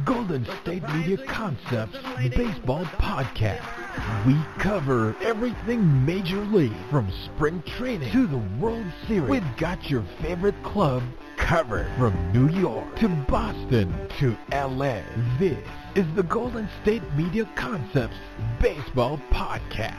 Golden State Media Concepts Baseball Podcast. We cover everything Major League, from spring training to the World Series. We've got your favorite club covered, from New York to Boston to LA. This is the Golden State Media Concepts Baseball Podcast.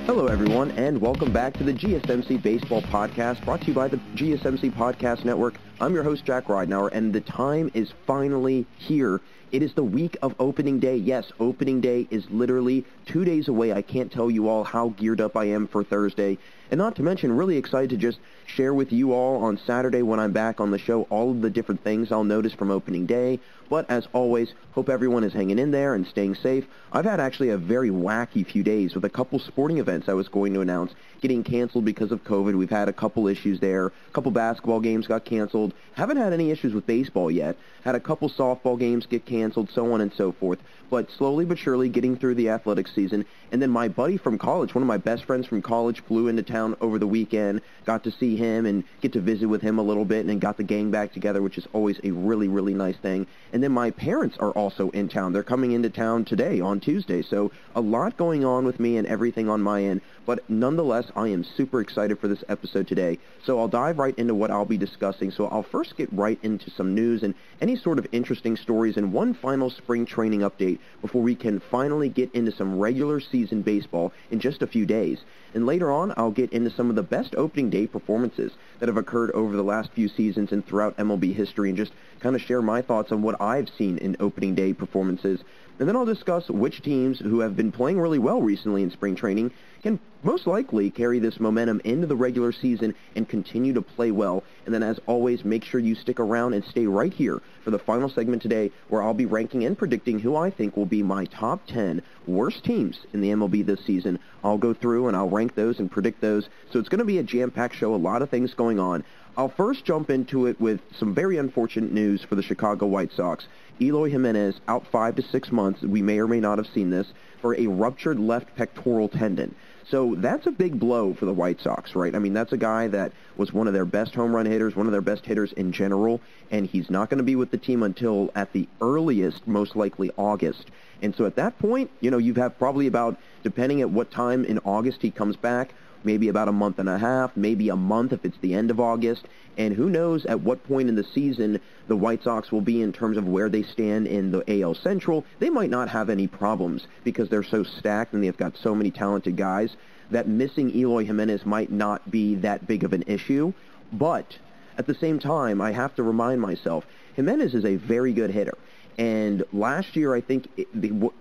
Hello, everyone, and welcome back to the GSMC Baseball Podcast, brought to you by the GSMC Podcast Network. I'm your host, Jack Ridenour, and the time is finally here. It is the week of opening day. Yes, opening day is literally 2 days away. I can't tell you all how geared up I am for Thursday. And not to mention, really excited to just share with you all on Saturday when I'm back on the show all of the different things I'll notice from opening day. But as always, hope everyone is hanging in there and staying safe. I've had actually a very wacky few days with a couple sporting events I was going to announce getting canceled because of COVID. We've had a couple issues there. A couple basketball games got canceled. Haven't had any issues with baseball yet. Had a couple softball games get canceled, so on and so forth. But slowly but surely getting through the athletic season. And then my buddy from college, one of my best friends from college, flew into town over the weekend. Got to see him and get to visit with him a little bit, and then got the gang back together, which is always a really, really nice thing. And then my parents are also in town. They're coming into town today on Tuesday. So a lot going on with me and everything on my end. But nonetheless, I am super excited for this episode today. So I'll dive right into what I'll be discussing. So I'll first get right into some news and any sort of interesting stories and one final spring training update before we can finally get into some regular season baseball in just a few days. And later on, I'll get into some of the best opening day performances that have occurred over the last few seasons and throughout MLB history, and just kind of share my thoughts on what I've seen in opening day performances. And then I'll discuss which teams who have been playing really well recently in spring training can most likely carry this momentum into the regular season and continue to play well. And then, as always, make sure you stick around and stay right here for the final segment today, where I'll be ranking and predicting who I think will be my top 10 worst teams in the MLB this season. I'll go through and I'll rank those and predict those. So it's going to be a jam-packed show, a lot of things going on. I'll first jump into it with some very unfortunate news for the Chicago White Sox. Eloy Jimenez out 5 to 6 months. We may or may not have seen this, for a ruptured left pectoral tendon. So that's a big blow for the White Sox, right? I mean, that's a guy that was one of their best home run hitters, one of their best hitters in general, and he's not going to be with the team until at the earliest, most likely August. And so at that point, you know, you have probably about, depending at what time in August he comes back, maybe about a month and a half, maybe a month if it's the end of August, and who knows at what point in the season the White Sox will be in terms of where they stand in the AL Central. They might not have any problems because they're so stacked and they've got so many talented guys that missing Eloy Jimenez might not be that big of an issue. But at the same time, I have to remind myself, Jimenez is a very good hitter. And last year, I think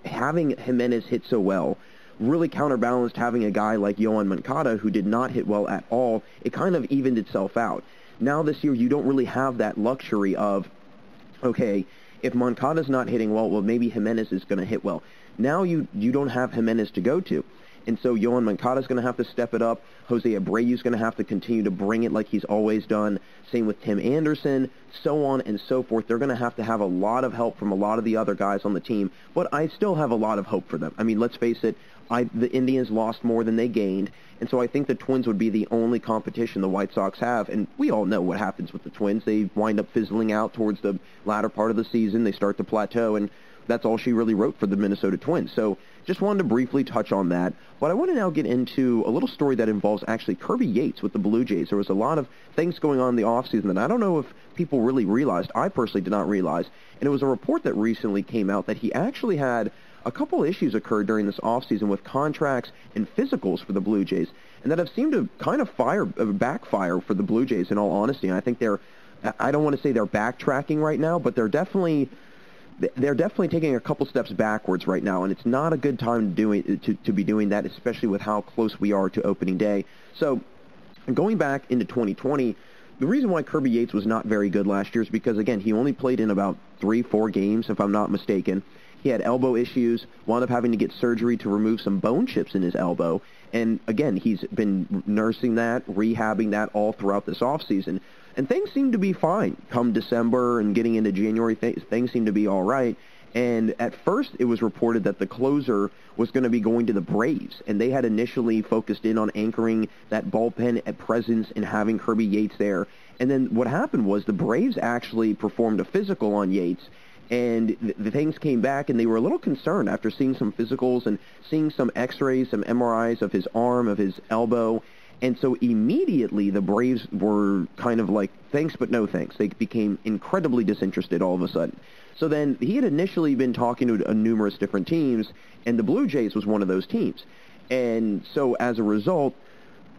having Jimenez hit so well really counterbalanced having a guy like Yoan Moncada who did not hit well at all. It kind of evened itself out. Now this year, you don't really have that luxury of, okay, if Moncada's not hitting well, maybe Jimenez is going to hit well. Now you don't have Jimenez to go to. And so Yoan Moncada's going to have to step it up. Jose Abreu's going to have to continue to bring it like he's always done. Same with Tim Anderson, so on and so forth. They're going to have a lot of help from a lot of the other guys on the team. But I still have a lot of hope for them. I mean, let's face it, the Indians lost more than they gained. And so I think the Twins would be the only competition the White Sox have. And we all know what happens with the Twins. They wind up fizzling out towards the latter part of the season. They start to plateau, and that's all she really wrote for the Minnesota Twins. So just wanted to briefly touch on that. But I want to now get into a little story that involves actually Kirby Yates with the Blue Jays. There was a lot of things going on in the offseason that I don't know if people really realized. I personally did not realize. And it was a report that recently came out that he actually had a couple issues occurred during this offseason with contracts and physicals for the Blue Jays, and that have seemed to kind of backfire for the Blue Jays, in all honesty. And I think I don't want to say they're backtracking right now, but they're definitely taking a couple steps backwards right now, and it's not a good time to be doing that, especially with how close we are to opening day. So going back into 2020, the reason why Kirby Yates was not very good last year is because, again, he only played in about 3-4 games, if I'm not mistaken. He had elbow issues, wound up having to get surgery to remove some bone chips in his elbow. And again, he's been nursing that, rehabbing that all throughout this offseason. And things seem to be fine. Come December and getting into January, things seem to be all right. And at first, it was reported that the closer was going to be going to the Braves, and they had initially focused in on anchoring that bullpen at presence and having Kirby Yates there. And then what happened was the Braves actually performed a physical on Yates, and the things came back, and they were a little concerned after seeing some physicals and seeing some x-rays, some MRIs of his arm, of his elbow. And so immediately the Braves were kind of like, thanks but no thanks. They became incredibly disinterested all of a sudden. So then he had initially been talking to numerous different teams, and the Blue Jays was one of those teams. And so as a result,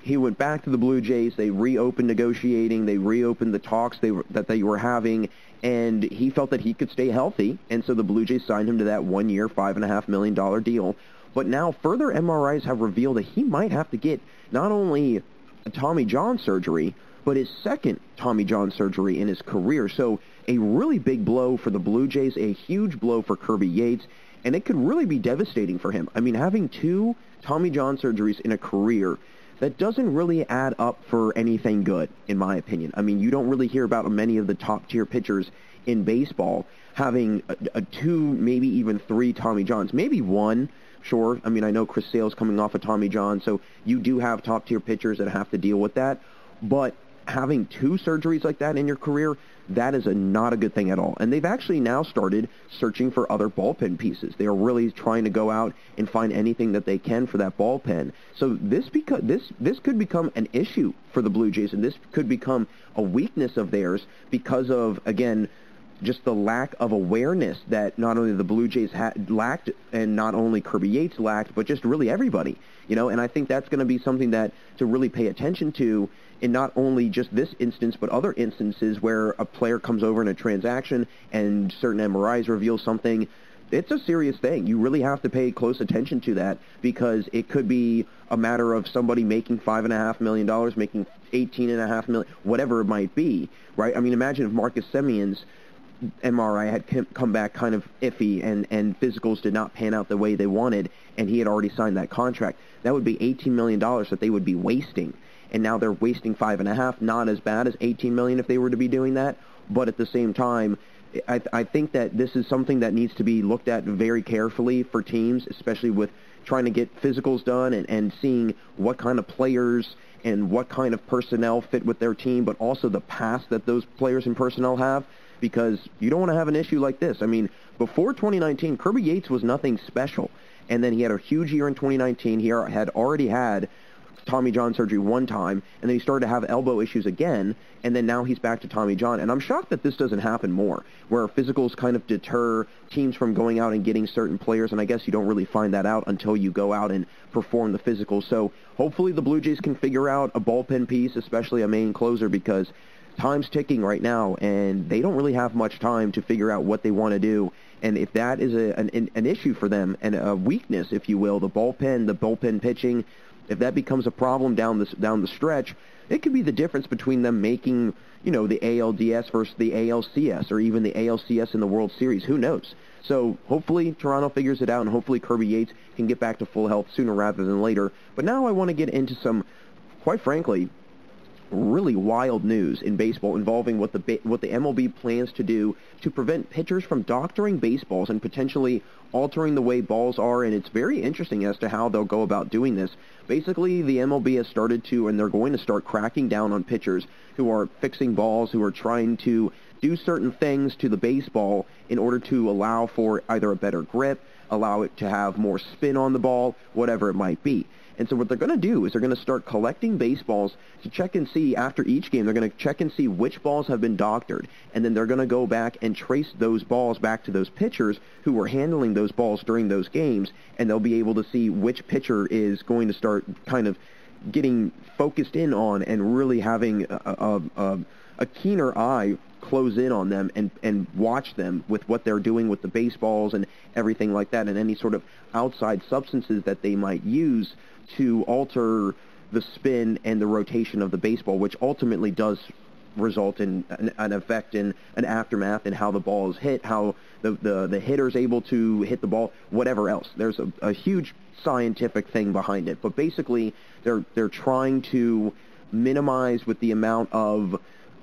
he went back to the Blue Jays. They reopened negotiating. They reopened the talks that they were having, and he felt that he could stay healthy. And so the Blue Jays signed him to that 1 year, $5.5 million deal. But now further MRIs have revealed that he might have to get not only a Tommy John surgery, but his second Tommy John surgery in his career. So a really big blow for the Blue Jays, a huge blow for Kirby Yates, and it could really be devastating for him. I mean, having 2 Tommy John surgeries in a career, that doesn't really add up for anything good, in my opinion. I mean, you don't really hear about many of the top-tier pitchers in baseball having a 2, maybe even 3 Tommy Johns. Maybe 1, sure. I mean, I know Chris Sale's coming off a Tommy John, so you do have top-tier pitchers that have to deal with that. But having 2 surgeries like that in your career, that is not a good thing at all. And they've actually now started searching for other bullpen pieces. They are really trying to go out and find anything that they can for that bullpen. So this could become an issue for the Blue Jays, and this could become a weakness of theirs because of, again, just the lack of awareness that not only the Blue Jays lacked, and not only Kirby Yates lacked, but just really everybody. And I think that's going to be something that to really pay attention to in not only just this instance, but other instances where a player comes over in a transaction and certain MRIs reveal something. It's a serious thing. You really have to pay close attention to that because it could be a matter of somebody making $5.5 million, making $18.5 million, whatever it might be, right? I mean, imagine if Marcus Semion's MRI had come back kind of iffy and physicals did not pan out the way they wanted, and he had already signed that contract. That would be $18 million that they would be wasting. And now they're wasting $5.5, not as bad as $18 million if they were to be doing that. But at the same time, I think that this is something that needs to be looked at very carefully for teams, especially with trying to get physicals done and seeing what kind of players and what kind of personnel fit with their team, but also the past that those players and personnel have, because you don't want to have an issue like this. I mean, before 2019, Kirby Yates was nothing special. And then he had a huge year in 2019. He had already had Tommy John surgery one time, and then he started to have elbow issues again, and then now he's back to Tommy John. And I'm shocked that this doesn't happen more, where physicals kind of deter teams from going out and getting certain players, and I guess you don't really find that out until you go out and perform the physical. So hopefully the Blue Jays can figure out a bullpen piece, especially a main closer, because time's ticking right now, and they don't really have much time to figure out what they want to do. And if that is an issue for them, and a weakness, if you will, the bullpen pitching, if that becomes a problem down the stretch, it could be the difference between them making, the ALDS versus the ALCS, or even the ALCS in the World Series. Who knows? So hopefully Toronto figures it out, and hopefully Kirby Yates can get back to full health sooner rather than later. But now I want to get into some, quite frankly, really wild news in baseball involving what the MLB plans to do to prevent pitchers from doctoring baseballs and potentially altering the way balls are, and it's very interesting as to how they'll go about doing this. Basically, the MLB has started to, and they're going to start cracking down on pitchers who are fixing balls, who are trying to do certain things to the baseball in order to allow for either a better grip, allow it to have more spin on the ball, whatever it might be. And so what they're going to do is they're going to start collecting baseballs to check and see after each game. They're going to check and see which balls have been doctored. And then they're going to go back and trace those balls back to those pitchers who were handling those balls during those games. And they'll be able to see which pitcher is going to start kind of getting focused in on and really having a keener eye close in on them and watch them with what they're doing with the baseballs and everything like that, and any sort of outside substances that they might use to alter the spin and the rotation of the baseball, which ultimately does result in an effect in an aftermath in how the ball is hit, how the hitter's able to hit the ball, whatever else. There's a huge scientific thing behind it. But basically, they're trying to minimize with the amount of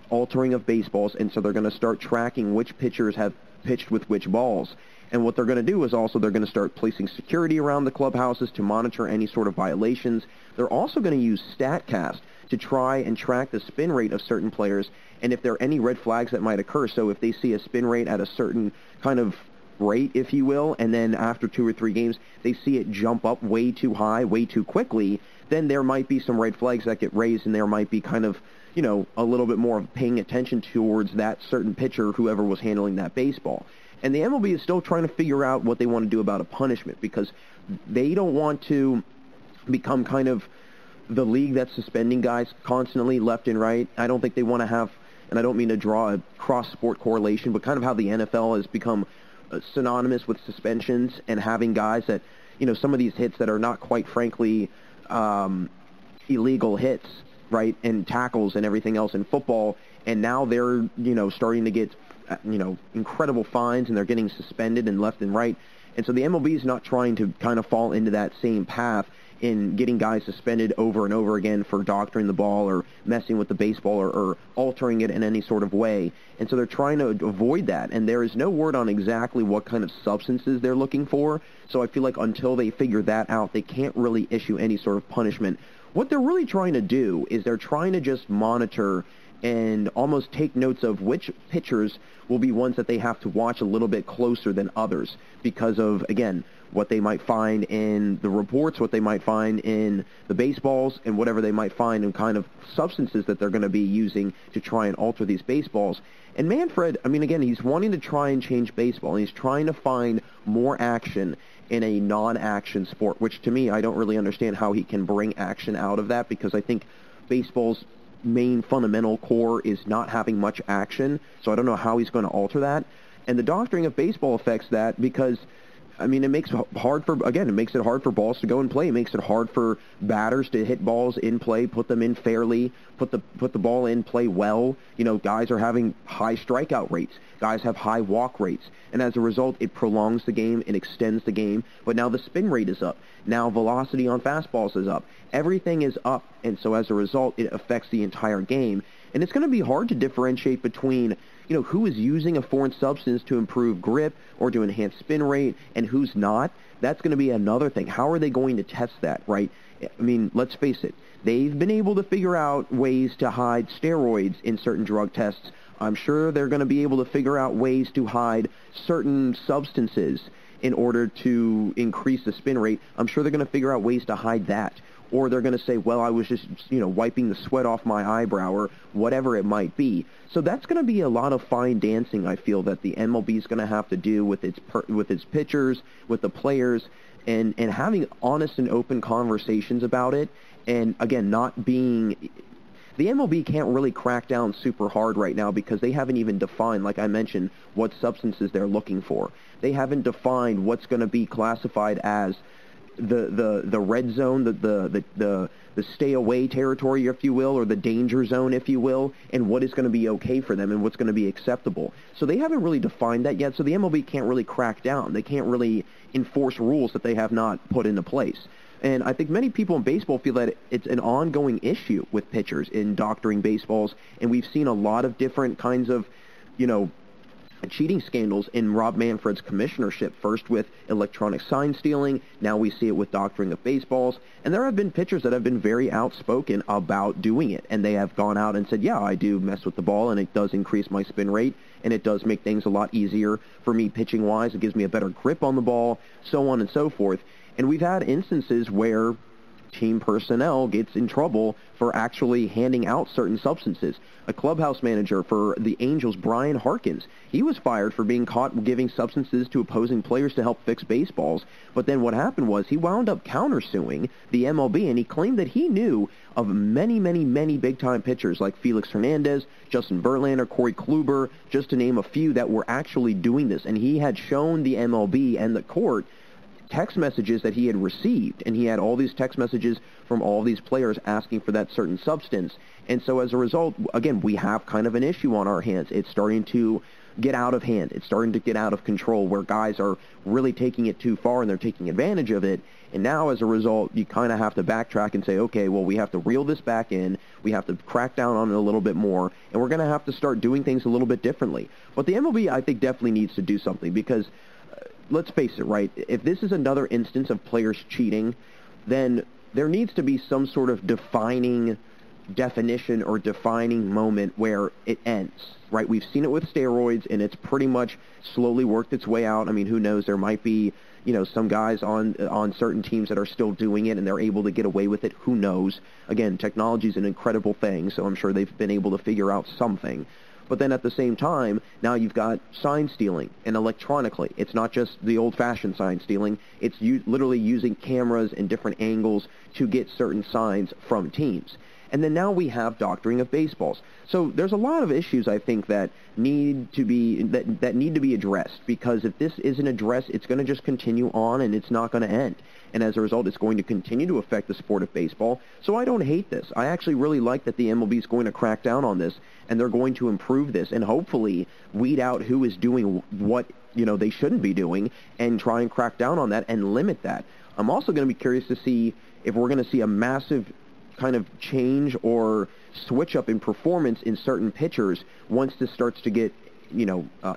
altering of baseballs, and so they're going to start tracking which pitchers have pitched with which balls. And what they're going to do is also they're going to start placing security around the clubhouses to monitor any sort of violations. They're also going to use StatCast to try and track the spin rate of certain players, and if there are any red flags that might occur. So if they see a spin rate at a certain kind of rate, if you will, and then after 2 or 3 games they see it jump up way too high, way too quickly, then there might be some red flags that get raised, and there might be kind of, you know, a little bit more of paying attention towards that certain pitcher, whoever was handling that baseball. And the MLB is still trying to figure out what they want to do about a punishment, because they don't want to become kind of the league that's suspending guys constantly left and right. I don't think they want to have, and I don't mean to draw a cross-sport correlation, but kind of how the NFL has become synonymous with suspensions and having guys that, you know, some of these hits that are not quite frankly illegal hits, right, and tackles and everything else in football, and now they're, you know, starting to get, you know, incredible fines, and they're getting suspended and left and right. And so the MLB is not trying to kind of fall into that same path in getting guys suspended over and over again for doctoring the ball or messing with the baseball or altering it in any sort of way. And so they're trying to avoid that. And there is no word on exactly what kind of substances they're looking for. So I feel like until they figure that out, they can't really issue any sort of punishment. What they're really trying to do is they're trying to just monitor and almost take notes of which pitchers will be ones that they have to watch a little bit closer than others because of, again, what they might find in the reports, what they might find in the baseballs, and whatever they might find in kind of substances that they're going to be using to try and alter these baseballs. And Manfred, I mean, again, he's wanting to try and change baseball, and he's trying to find more action in a non-action sport, which to me, I don't really understand how he can bring action out of that, because I think baseball's main fundamental core is not having much action, so I don't know how he's going to alter that. And the doctoring of baseball affects that because, I mean, it makes it hard for balls to go in play. It makes it hard for batters to hit balls in play, put them in fairly, put the ball in play well. You know, guys are having high strikeout rates. Guys have high walk rates. And as a result, it prolongs the game, it extends the game. But now the spin rate is up. Now velocity on fastballs is up. Everything is up. And so as a result, it affects the entire game. And it's going to be hard to differentiate between, you know, who is using a foreign substance to improve grip or to enhance spin rate and who's not. That's going to be another thing. How are they going to test that, right? I mean, let's face it. They've been able to figure out ways to hide steroids in certain drug tests. I'm sure they're going to be able to figure out ways to hide certain substances in order to increase the spin rate. I'm sure they're going to figure out ways to hide that. Or they're going to say, well, I was just, you know, wiping the sweat off my eyebrow or whatever it might be. So that's going to be a lot of fine dancing, I feel, that the MLB is going to have to do with its pitchers, with the players, and having honest and open conversations about it. And, again, not being... The MLB can't really crack down super hard right now because they haven't even defined, like I mentioned, what substances they're looking for. They haven't defined what's going to be classified as the red zone, the stay away territory, if you will, or the danger zone, if you will, and what is going to be okay for them and what's going to be acceptable. So they haven't really defined that yet, so the MLB can't really crack down. They can't really enforce rules that they have not put into place. And I think many people in baseball feel that it's an ongoing issue with pitchers in doctoring baseballs, and we've seen a lot of different kinds of, you know, cheating scandals in Rob Manfred's commissionership, first with electronic sign stealing, now we see it with doctoring of baseballs, and there have been pitchers that have been very outspoken about doing it, and they have gone out and said, yeah, I do mess with the ball, and it does increase my spin rate, and it does make things a lot easier for me pitching-wise, it gives me a better grip on the ball, so on and so forth. And we've had instances where team personnel gets in trouble for actually handing out certain substances. A clubhouse manager for the Angels, Brian Harkins, he was fired for being caught giving substances to opposing players to help fix baseballs. But then what happened was he wound up countersuing the MLB, and he claimed that he knew of many, many, many big-time pitchers like Felix Hernandez, Justin Verlander, Corey Kluber, just to name a few that were actually doing this. And he had shown the MLB and the court text messages that he had received, and he had all these text messages from all these players asking for that certain substance. And so as a result, again, we have kind of an issue on our hands. It's starting to get out of hand. It's starting to get out of control where guys are really taking it too far and they're taking advantage of it. And now, as a result, you kind of have to backtrack and say, okay, well, we have to reel this back in. We have to crack down on it a little bit more, and we're going to have to start doing things a little bit differently. But the MLB, I think, definitely needs to do something because, let's face it, right, if this is another instance of players cheating, then there needs to be some sort of defining definition or defining moment where it ends, right? We've seen it with steroids, and it's pretty much slowly worked its way out. I mean, who knows? There might be, some guys on certain teams that are still doing it, and they're able to get away with it. Who knows? Again, technology is an incredible thing, so I'm sure they've been able to figure out something. But then at the same time, now you've got sign stealing, and electronically. It's not just the old-fashioned sign stealing. It's literally using cameras and different angles to get certain signs from teams. And then now we have doctoring of baseballs. So there's a lot of issues, I think, that need to be addressed, because if this isn't addressed, it's going to just continue on and it's not going to end. And as a result, it's going to continue to affect the sport of baseball. So I don't hate this. I actually really like that the MLB is going to crack down on this, and they're going to improve this and hopefully weed out who is doing what they shouldn't be doing and try and crack down on that and limit that. I'm also going to be curious to see if we're going to see a massive kind of change or switch up in performance in certain pitchers once this starts to get,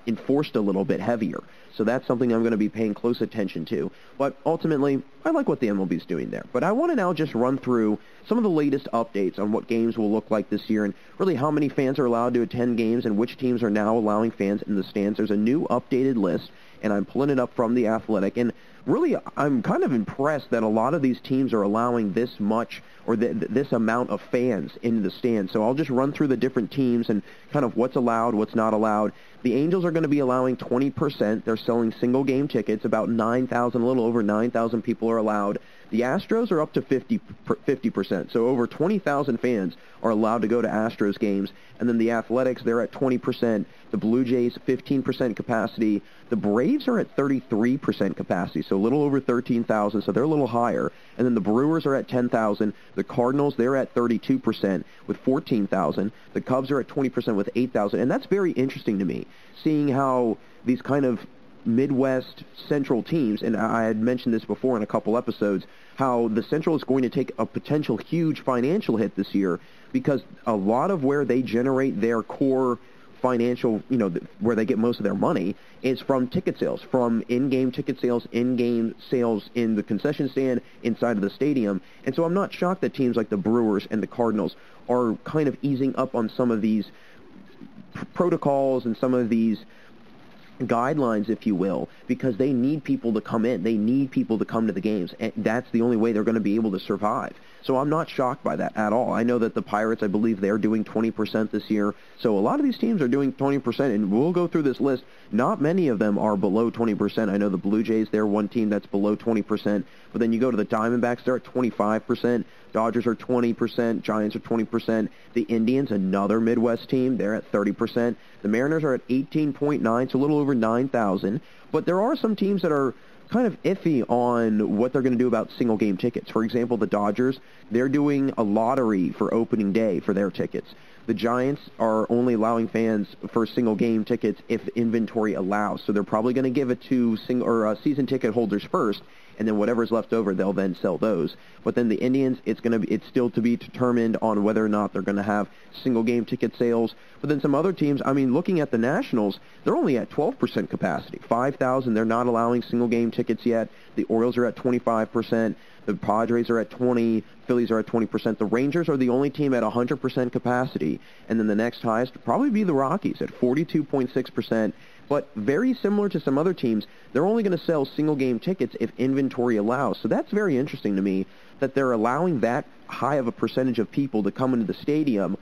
enforced a little bit heavier. So that's something I'm going to be paying close attention to. But ultimately, I like what the MLB is doing there. But I want to now just run through some of the latest updates on what games will look like this year and really how many fans are allowed to attend games and which teams are now allowing fans in the stands. There's a new updated list, and I'm pulling it up from The Athletic. And really, I'm kind of impressed that a lot of these teams are allowing this much or this amount of fans in the stands. So I'll just run through the different teams and kind of what's allowed, what's not allowed. The Angels are going to be allowing 20%. They're selling single-game tickets. About 9,000, a little over 9,000 people are allowed. The Astros are up to 50%. So over 20,000 fans are allowed to go to Astros games. And then the Athletics, they're at 20%. The Blue Jays, 15% capacity. The Braves are at 33% capacity, so a little over 13,000, so they're a little higher. And then the Brewers are at 10,000. The Cardinals, they're at 32% with 14,000. The Cubs are at 20% with 8,000. And that's very interesting to me, seeing how these kind of Midwest Central teams, and I had mentioned this before in a couple episodes, how the Central is going to take a potential huge financial hit this year because a lot of where they generate their core financial, where they get most of their money is from ticket sales, from in-game ticket sales, in-game sales in the concession stand, inside of the stadium. And so I'm not shocked that teams like the Brewers and the Cardinals are kind of easing up on some of these protocols and some of these guidelines, if you will, because they need people to come in. They need people to come to the games, and that's the only way they're going to be able to survive. So I'm not shocked by that at all. I know that the Pirates, I believe they're doing 20% this year. So a lot of these teams are doing 20%, and we'll go through this list. Not many of them are below 20%. I know the Blue Jays, they're one team that's below 20%. But then you go to the Diamondbacks, they're at 25%. Dodgers are 20%. Giants are 20%. The Indians, another Midwest team, they're at 30%. The Mariners are at 18.9, so a little over 9,000. But there are some teams that are kind of iffy on what they're going to do about single-game tickets. For example, the Dodgers, they're doing a lottery for opening day for their tickets. The Giants are only allowing fans for single-game tickets if inventory allows. So they're probably going to give it to season ticket holders first, and then whatever's left over, they'll then sell those. But then the Indians, it's still to be determined on whether or not they're going to have single-game ticket sales. But then some other teams, looking at the Nationals, they're only at 12% capacity. 5,000, they're not allowing single-game tickets yet. The Orioles are at 25%. The Padres are at 20%. Phillies are at 20%. The Rangers are the only team at 100% capacity. And then the next highest would probably be the Rockies at 42.6%. But very similar to some other teams, they're only going to sell single-game tickets if inventory allows. So that's very interesting to me that they're allowing that high of a percentage of people to come into the stadium,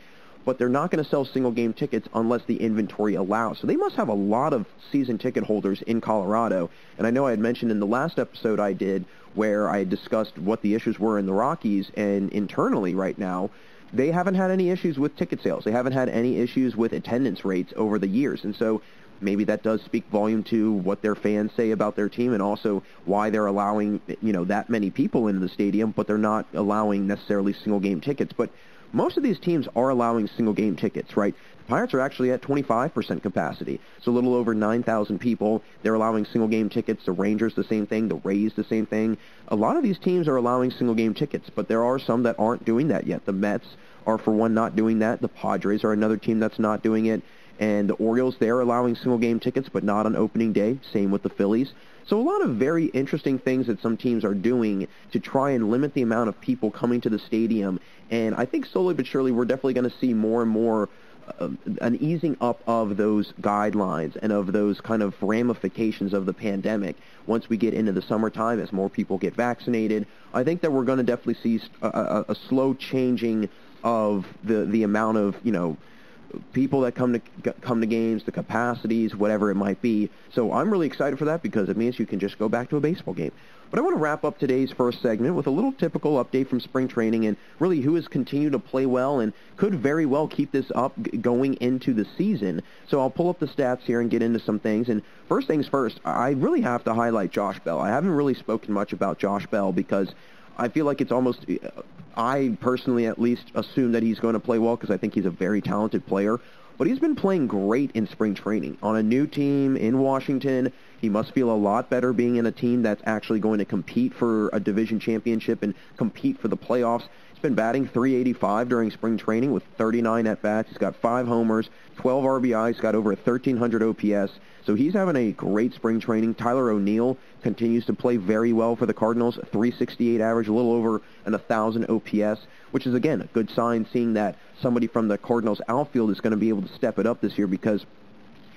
but they're not going to sell single-game tickets unless the inventory allows. So they must have a lot of season ticket holders in Colorado. And I know I had mentioned in the last episode I did where I discussed what the issues were in the Rockies, and internally right now, they haven't had any issues with ticket sales. They haven't had any issues with attendance rates over the years. And so maybe that does speak volume to what their fans say about their team and also why they're allowing, that many people into the stadium, but they're not allowing necessarily single-game tickets. But most of these teams are allowing single-game tickets, right? The Pirates are actually at 25% capacity, so a little over 9,000 people. They're allowing single-game tickets. The Rangers, the same thing. The Rays, the same thing. A lot of these teams are allowing single-game tickets, but there are some that aren't doing that yet. The Mets are, for one, not doing that. The Padres are another team that's not doing it. And the Orioles, they're allowing single-game tickets, but not on opening day. Same with the Phillies. So a lot of very interesting things that some teams are doing to try and limit the amount of people coming to the stadium. And I think slowly but surely we're definitely going to see more and more an easing up of those guidelines and of those kind of ramifications of the pandemic once we get into the summertime as more people get vaccinated. I think that we're going to definitely see a slow changing of the amount of, people that come to games, the capacities, whatever it might be. So I'm really excited for that because it means you can just go back to a baseball game. But I want to wrap up today's first segment with a little typical update from spring training and really who has continued to play well and could very well keep this up going into the season. So I'll pull up the stats here and get into some things. And first things first, I really have to highlight Josh Bell. I haven't really spoken much about Josh Bell because I feel like it's almost, I personally at least assume that he's going to play well because I think he's a very talented player. But he's been playing great in spring training. On a new team in Washington, he must feel a lot better being in a team that's actually going to compete for a division championship and compete for the playoffs. He's been batting .385 during spring training with 39 at-bats. He's got 5 homers, 12 RBIs, he's got over 1,300 OPS. So he's having a great spring training. Tyler O'Neill continues to play very well for the Cardinals, a .368 average, a little over 1,000 OPS, which is, again, a good sign seeing that somebody from the Cardinals outfield is going to be able to step it up this year because,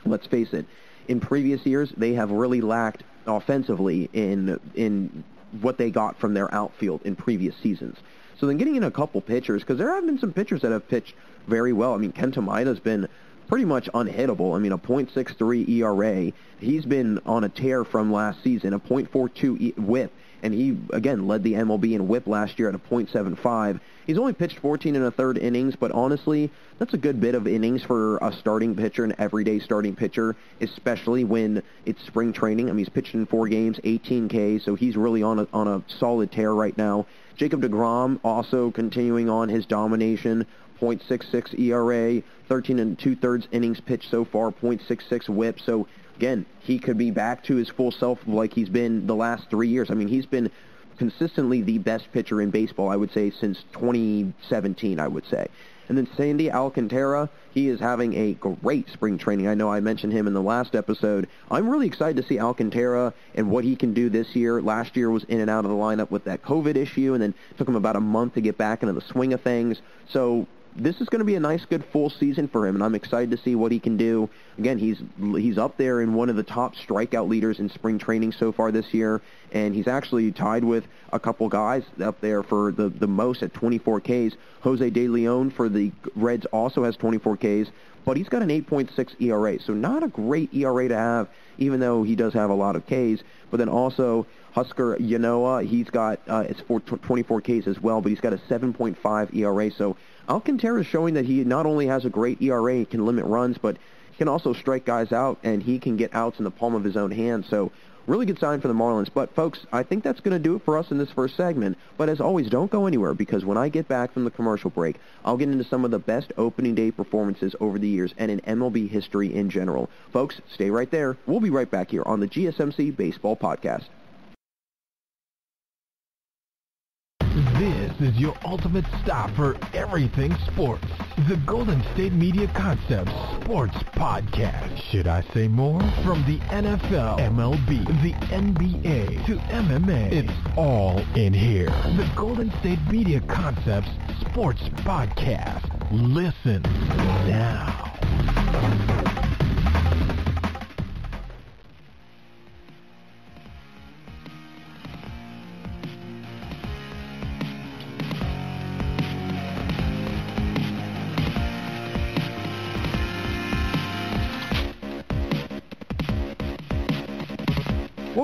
let's face it, in previous years, they have really lacked offensively in what they got from their outfield in previous seasons. So then getting in a couple pitchers, because there have been some pitchers that have pitched very well. I mean, Kenta Maida's been pretty much unhittable. I mean, a .63 ERA. He's been on a tear from last season, a .42 whip, and he, again, led the MLB in whip last year at a .75. He's only pitched 14 1/3 innings, but honestly, that's a good bit of innings for a starting pitcher, an everyday starting pitcher, especially when it's spring training. I mean, he's pitched in 4 games, 18 Ks, so he's really on a solid tear right now. Jacob deGrom also continuing on his domination, .66 ERA, 13 2/3 innings pitched so far, .66 whip. So again, he could be back to his full self like he's been the last 3 years. I mean, he's been consistently the best pitcher in baseball, I would say, since 2017, I would say. And then Sandy Alcantara, he is having a great spring training. I know I mentioned him in the last episode. I'm really excited to see Alcantara and what he can do this year. Last year was in and out of the lineup with that COVID issue, and then it took him about a month to get back into the swing of things. So this is going to be a nice, good full season for him, and I'm excited to see what he can do. Again, he's up there in one of the top strikeout leaders in spring training so far this year, and he's actually tied with a couple guys up there for the most at 24 Ks. Jose De Leon for the Reds also has 24 Ks, but he's got an 8.6 ERA, so not a great ERA to have, even though he does have a lot of Ks. But then also Husker Yanoa, he's got it's 24 Ks as well, but he's got a 7.5 ERA. So Alcantara is showing that he not only has a great ERA, he can limit runs, but he can also strike guys out, and he can get outs in the palm of his own hand. So really good sign for the Marlins. But, folks, I think that's going to do it for us in this first segment. But, as always, don't go anywhere, because when I get back from the commercial break, I'll get into some of the best opening day performances over the years and in MLB history in general. Folks, stay right there. We'll be right back here on the GSMC Baseball Podcast. This is your ultimate stop for everything sports. The Golden State Media Concepts Sports Podcast. Should I say more? From the NFL, MLB, the NBA, to MMA, it's all in here. The Golden State Media Concepts Sports Podcast. Listen now.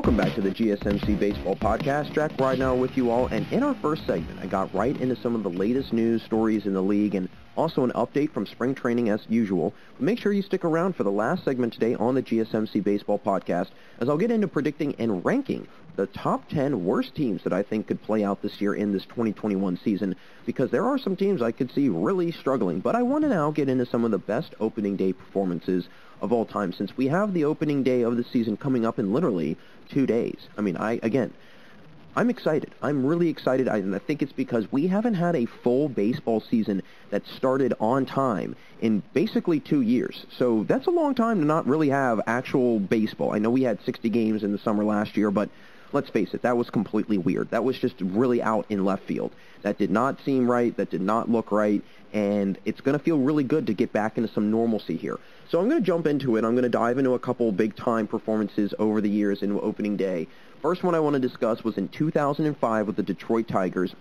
Welcome back to the GSMC Baseball Podcast. Jack Ridenauer with you all, and in our first segment, I got right into some of the latest news stories in the league and also an update from spring training as usual. But make sure you stick around for the last segment today on the GSMC Baseball Podcast, as I'll get into predicting and ranking the top 10 worst teams that I think could play out this year in this 2021 season, because there are some teams I could see really struggling. But I want to now get into some of the best opening day performances of all time, since we have the opening day of the season coming up in literally 2 days. I mean, I'm excited. I'm really excited, and I think it's because we haven't had a full baseball season that started on time in basically 2 years. So that's a long time to not really have actual baseball. I know we had 60 games in the summer last year, but let's face it, that was completely weird. That was just really out in left field. That did not seem right. That did not look right. And it's going to feel really good to get back into some normalcy here. So I'm going to jump into it. I'm going to dive into a couple big-time performances over the years in opening day. First one I want to discuss was in 2005 with the Detroit Tigers,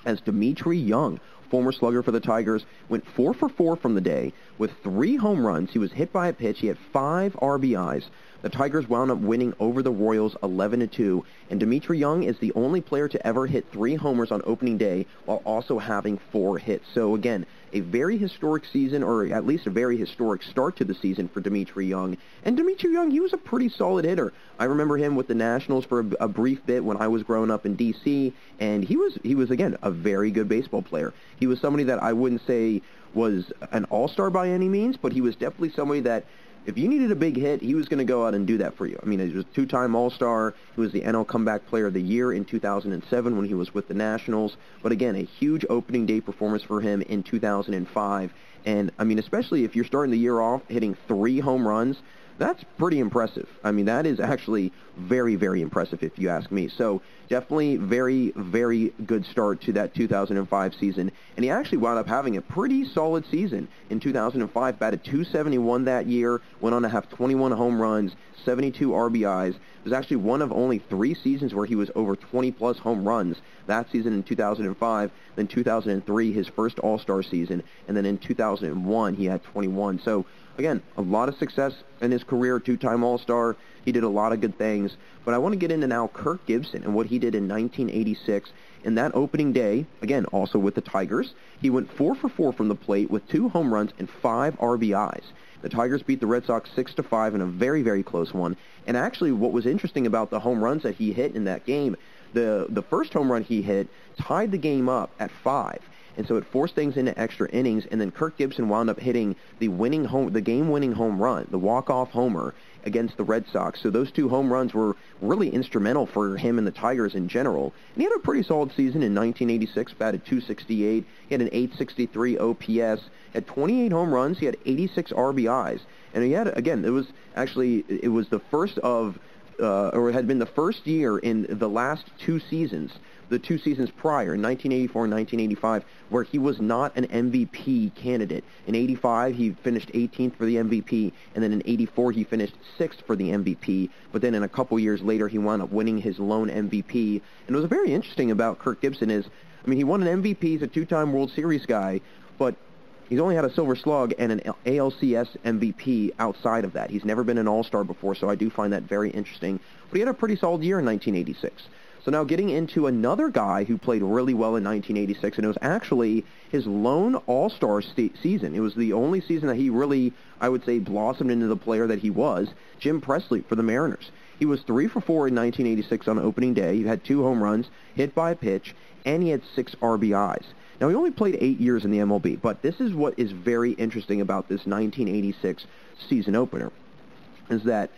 as Dmitri Young, former slugger for the Tigers, went 4 for 4 from the day with 3 home runs. He was hit by a pitch. He had 5 RBIs. The Tigers wound up winning over the Royals 11-2, and Dmitri Young is the only player to ever hit 3 homers on opening day while also having 4 hits. So again, a very historic season, or at least a very historic start to the season for Dmitri Young. And Dmitri Young, he was a pretty solid hitter. I remember him with the Nationals for a brief bit when I was growing up in D.C., and he was again, a very good baseball player. He was somebody that I wouldn't say was an all-star by any means, but he was definitely somebody that if you needed a big hit, he was going to go out and do that for you. I mean, he was a 2-time All-Star. He was the NL Comeback Player of the Year in 2007 when he was with the Nationals. But again, a huge opening day performance for him in 2005. And, I mean, especially if you're starting the year off hitting 3 home runs, that's pretty impressive. I mean, that is actually very, very impressive if you ask me. So definitely very, very good start to that 2005 season. And he actually wound up having a pretty solid season in 2005. Batted .271 that year, went on to have 21 home runs, 72 RBIs. It was actually one of only 3 seasons where he was over 20-plus home runs. That season in 2005, then 2003, his first All-Star season, and then in 2001, he had 21. So again, a lot of success in his career, 2-time All-Star. He did a lot of good things. But I want to get into now Kirk Gibson and what he did in 1986. In that opening day, again, also with the Tigers, he went 4 for 4 from the plate with 2 home runs and 5 RBIs. The Tigers beat the Red Sox 6-5 in a very, very close one. And actually, what was interesting about the home runs that he hit in that game, the first home run he hit tied the game up at 5. And so it forced things into extra innings, and then Kirk Gibson wound up hitting the game-winning home run, the walk-off homer against the Red Sox. So those 2 home runs were really instrumental for him and the Tigers in general. And he had a pretty solid season in 1986, batted .268. He had an .863 OPS, had 28 home runs. He had 86 RBIs. And he had, again, it was the first of, or it had been the first year in the last 2 seasons, the 2 seasons prior, in 1984 and 1985, where he was not an MVP candidate. In 85, he finished 18th for the MVP, and then in 84, he finished 6th for the MVP. But then in a couple years later, he wound up winning his lone MVP. And what was very interesting about Kirk Gibson is, I mean, he won an MVP, he's a 2-time World Series guy, but he's only had a Silver Slug and an ALCS MVP outside of that. He's never been an All-Star before, so I do find that very interesting. But he had a pretty solid year in 1986. So now getting into another guy who played really well in 1986, and it was actually his lone All-Star season. It was the only season that he really, I would say, blossomed into the player that he was, Jim Presley for the Mariners. He was 3 for 4 in 1986 on opening day. He had 2 home runs, hit by a pitch, and he had 6 RBIs. Now, he only played 8 years in the MLB, but this is what is very interesting about this 1986 season opener, is that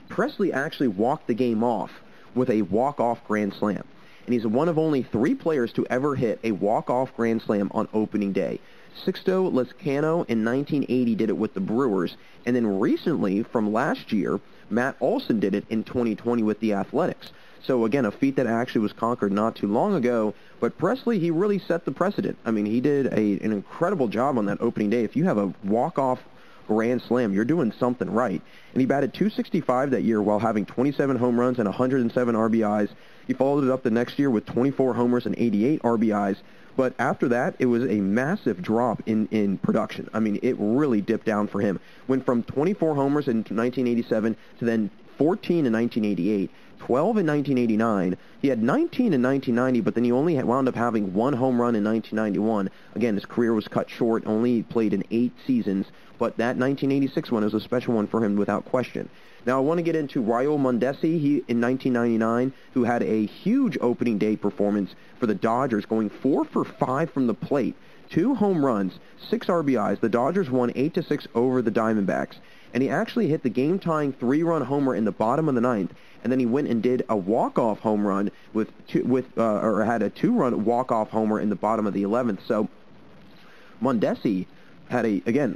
Presley actually walked the game off with a walk-off grand slam. And he's one of only 3 players to ever hit a walk-off grand slam on opening day. Sixto Lezcano in 1980 did it with the Brewers, and then recently, from last year, Matt Olson did it in 2020 with the Athletics. So again, a feat that actually was conquered not too long ago, but Presley, he really set the precedent. I mean, he did an incredible job on that opening day. If you have a walk-off grand slam, you're doing something right. And he batted .265 that year while having 27 home runs and 107 RBIs. He followed it up the next year with 24 homers and 88 RBIs. But after that, it was a massive drop in production. I mean, it really dipped down for him. Went from 24 homers in 1987 to then 14 in 1988, 12 in 1989. He had 19 in 1990, but then he only wound up having one home run in 1991. Again, his career was cut short, only played in 8 seasons, but that 1986 one was a special one for him without question. Now, I want to get into Rio Mandessi in 1999, who had a huge opening day performance for the Dodgers, going 4 for 5 from the plate, 2 home runs, 6 RBIs. The Dodgers won 8-6 over the Diamondbacks, and he actually hit the game-tying 3-run homer in the bottom of the 9th, and then he went and did a walk-off home run or had a 2-run walk-off homer in the bottom of the 11th. So Mandessi had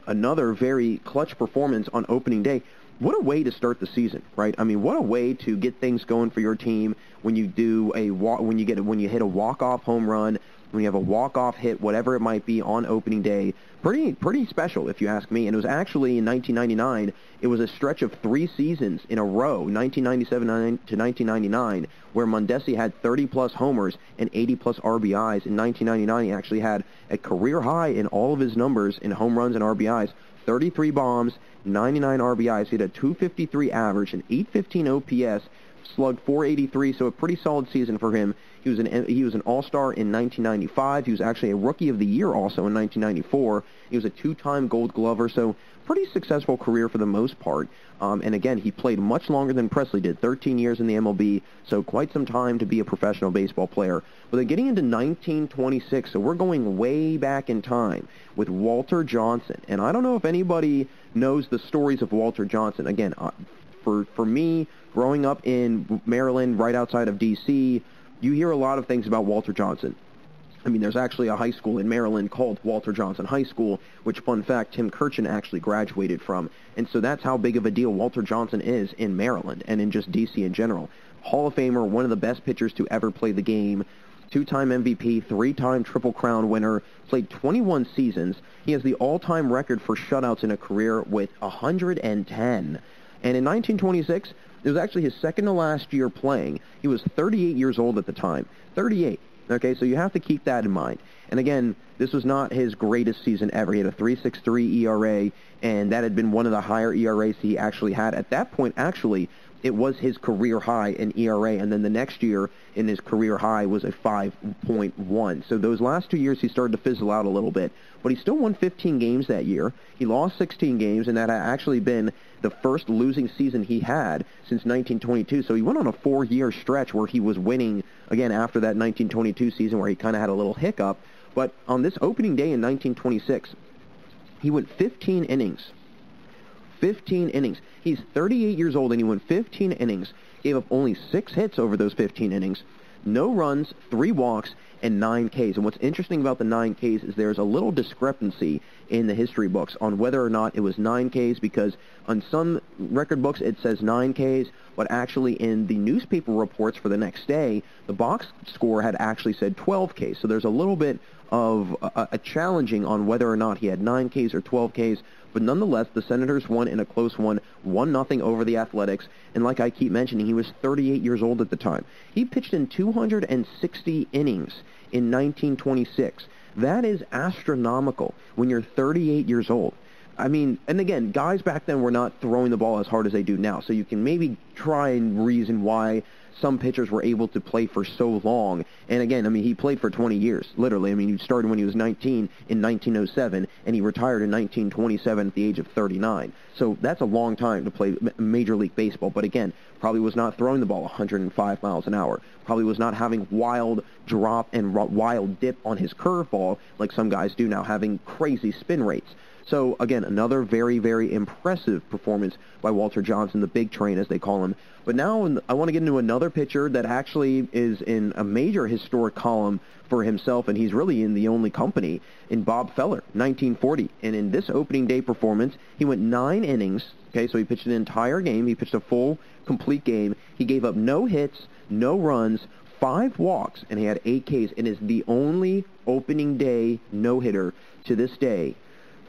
another very clutch performance on opening day. What a way to start the season, right? I mean, what a way to get things going for your team when you hit a walk-off home run, when you have a walk-off hit, whatever it might be on opening day. Pretty special, if you ask me. And it was actually in 1999, it was a stretch of 3 seasons in a row, 1997 to 1999, where Mandessi had 30-plus homers and 80-plus RBIs. In 1999, he actually had a career high in all of his numbers in home runs and RBIs, 33 bombs, 99 RBIs. He had a 253 average, an 815 OPS, slugged 483, so a pretty solid season for him. He was an All-Star in 1995. He was actually a Rookie of the Year also in 1994. He was a 2-time Gold Glover, so pretty successful career for the most part. And again, he played much longer than Presley did, 13 years in the MLB, so quite some time to be a professional baseball player. But then getting into 1926, so we're going way back in time with Walter Johnson. And I don't know if anybody knows the stories of Walter Johnson. Again, for me, growing up in Maryland, right outside of D.C., you hear a lot of things about Walter Johnson. I mean, there's actually a high school in Maryland called Walter Johnson High School, which, fun fact, Tim Kirchin actually graduated from. And so that's how big of a deal Walter Johnson is in Maryland and in just D.C. in general. Hall of Famer, one of the best pitchers to ever play the game, 2-time MVP, 3-time Triple Crown winner, played 21 seasons. He has the all-time record for shutouts in a career with 110. And in 1926, it was actually his second to last year playing. He was 38 years old at the time. 38. Okay, so you have to keep that in mind. And again, this was not his greatest season ever. He had a 3.63 ERA, and that had been one of the higher ERAs he actually had. At that point, actually, it was his career high in ERA, and then the next year in his career high was a 5.1. So those last 2 years he started to fizzle out a little bit, but he still won 15 games that year. He lost 16 games, and that had actually been the first losing season he had since 1922. So he went on a 4-year stretch where he was winning, again, after that 1922 season where he kind of had a little hiccup. But on this opening day in 1926, he went 15 innings. 15 innings. He's 38 years old, and he went 15 innings, gave up only 6 hits over those 15 innings, no runs, 3 walks, and 9 Ks. And what's interesting about the 9 Ks is there's a little discrepancy in the history books on whether or not it was 9 Ks, because on some record books it says 9 Ks, but actually in the newspaper reports for the next day, the box score had actually said 12 Ks. So there's a little bit of a challenging on whether or not he had 9 Ks or 12 Ks. But nonetheless, the Senators won in a close one, 1-0 over the Athletics. And like I keep mentioning, he was 38 years old at the time. He pitched in 260 innings in 1926. That is astronomical when you're 38 years old. I mean, and again, guys back then were not throwing the ball as hard as they do now. So you can maybe try and reason why some pitchers were able to play for so long. And again, I mean, he played for 20 years, literally. I mean, he started when he was 19 in 1907, and he retired in 1927 at the age of 39. So that's a long time to play Major League Baseball. But again, probably was not throwing the ball 105 miles an hour. Probably was not having wild drop and wild dip on his curveball like some guys do now, having crazy spin rates. So, again, another very, very impressive performance by Walter Johnson, the big train, as they call him. But now I want to get into another pitcher that actually is in a major historic column for himself, and he's really in the only company, in Bob Feller, 1940. And in this opening day performance, he went 9 innings. Okay, so he pitched an entire game. He pitched a full, complete game. He gave up no hits, no runs, 5 walks, and he had 8 Ks, and is the only opening day no-hitter to this day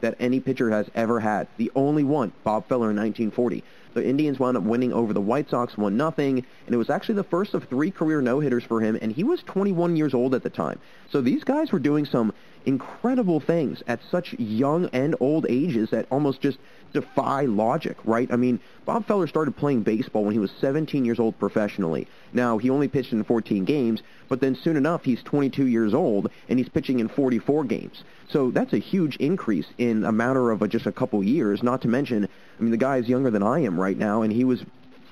that any pitcher has ever had. The only one, Bob Feller in 1940. The Indians wound up winning over the White Sox 1-0, and it was actually the first of 3 career no-hitters for him, and he was 21 years old at the time. So these guys were doing some incredible things at such young and old ages that almost just defy logic, right? I mean, Bob Feller started playing baseball when he was 17 years old professionally. Now, he only pitched in 14 games, but then soon enough, he's 22 years old, and he's pitching in 44 games. So that's a huge increase in a matter of just a couple years, not to mention, I mean, the guy is younger than I am right now, and he was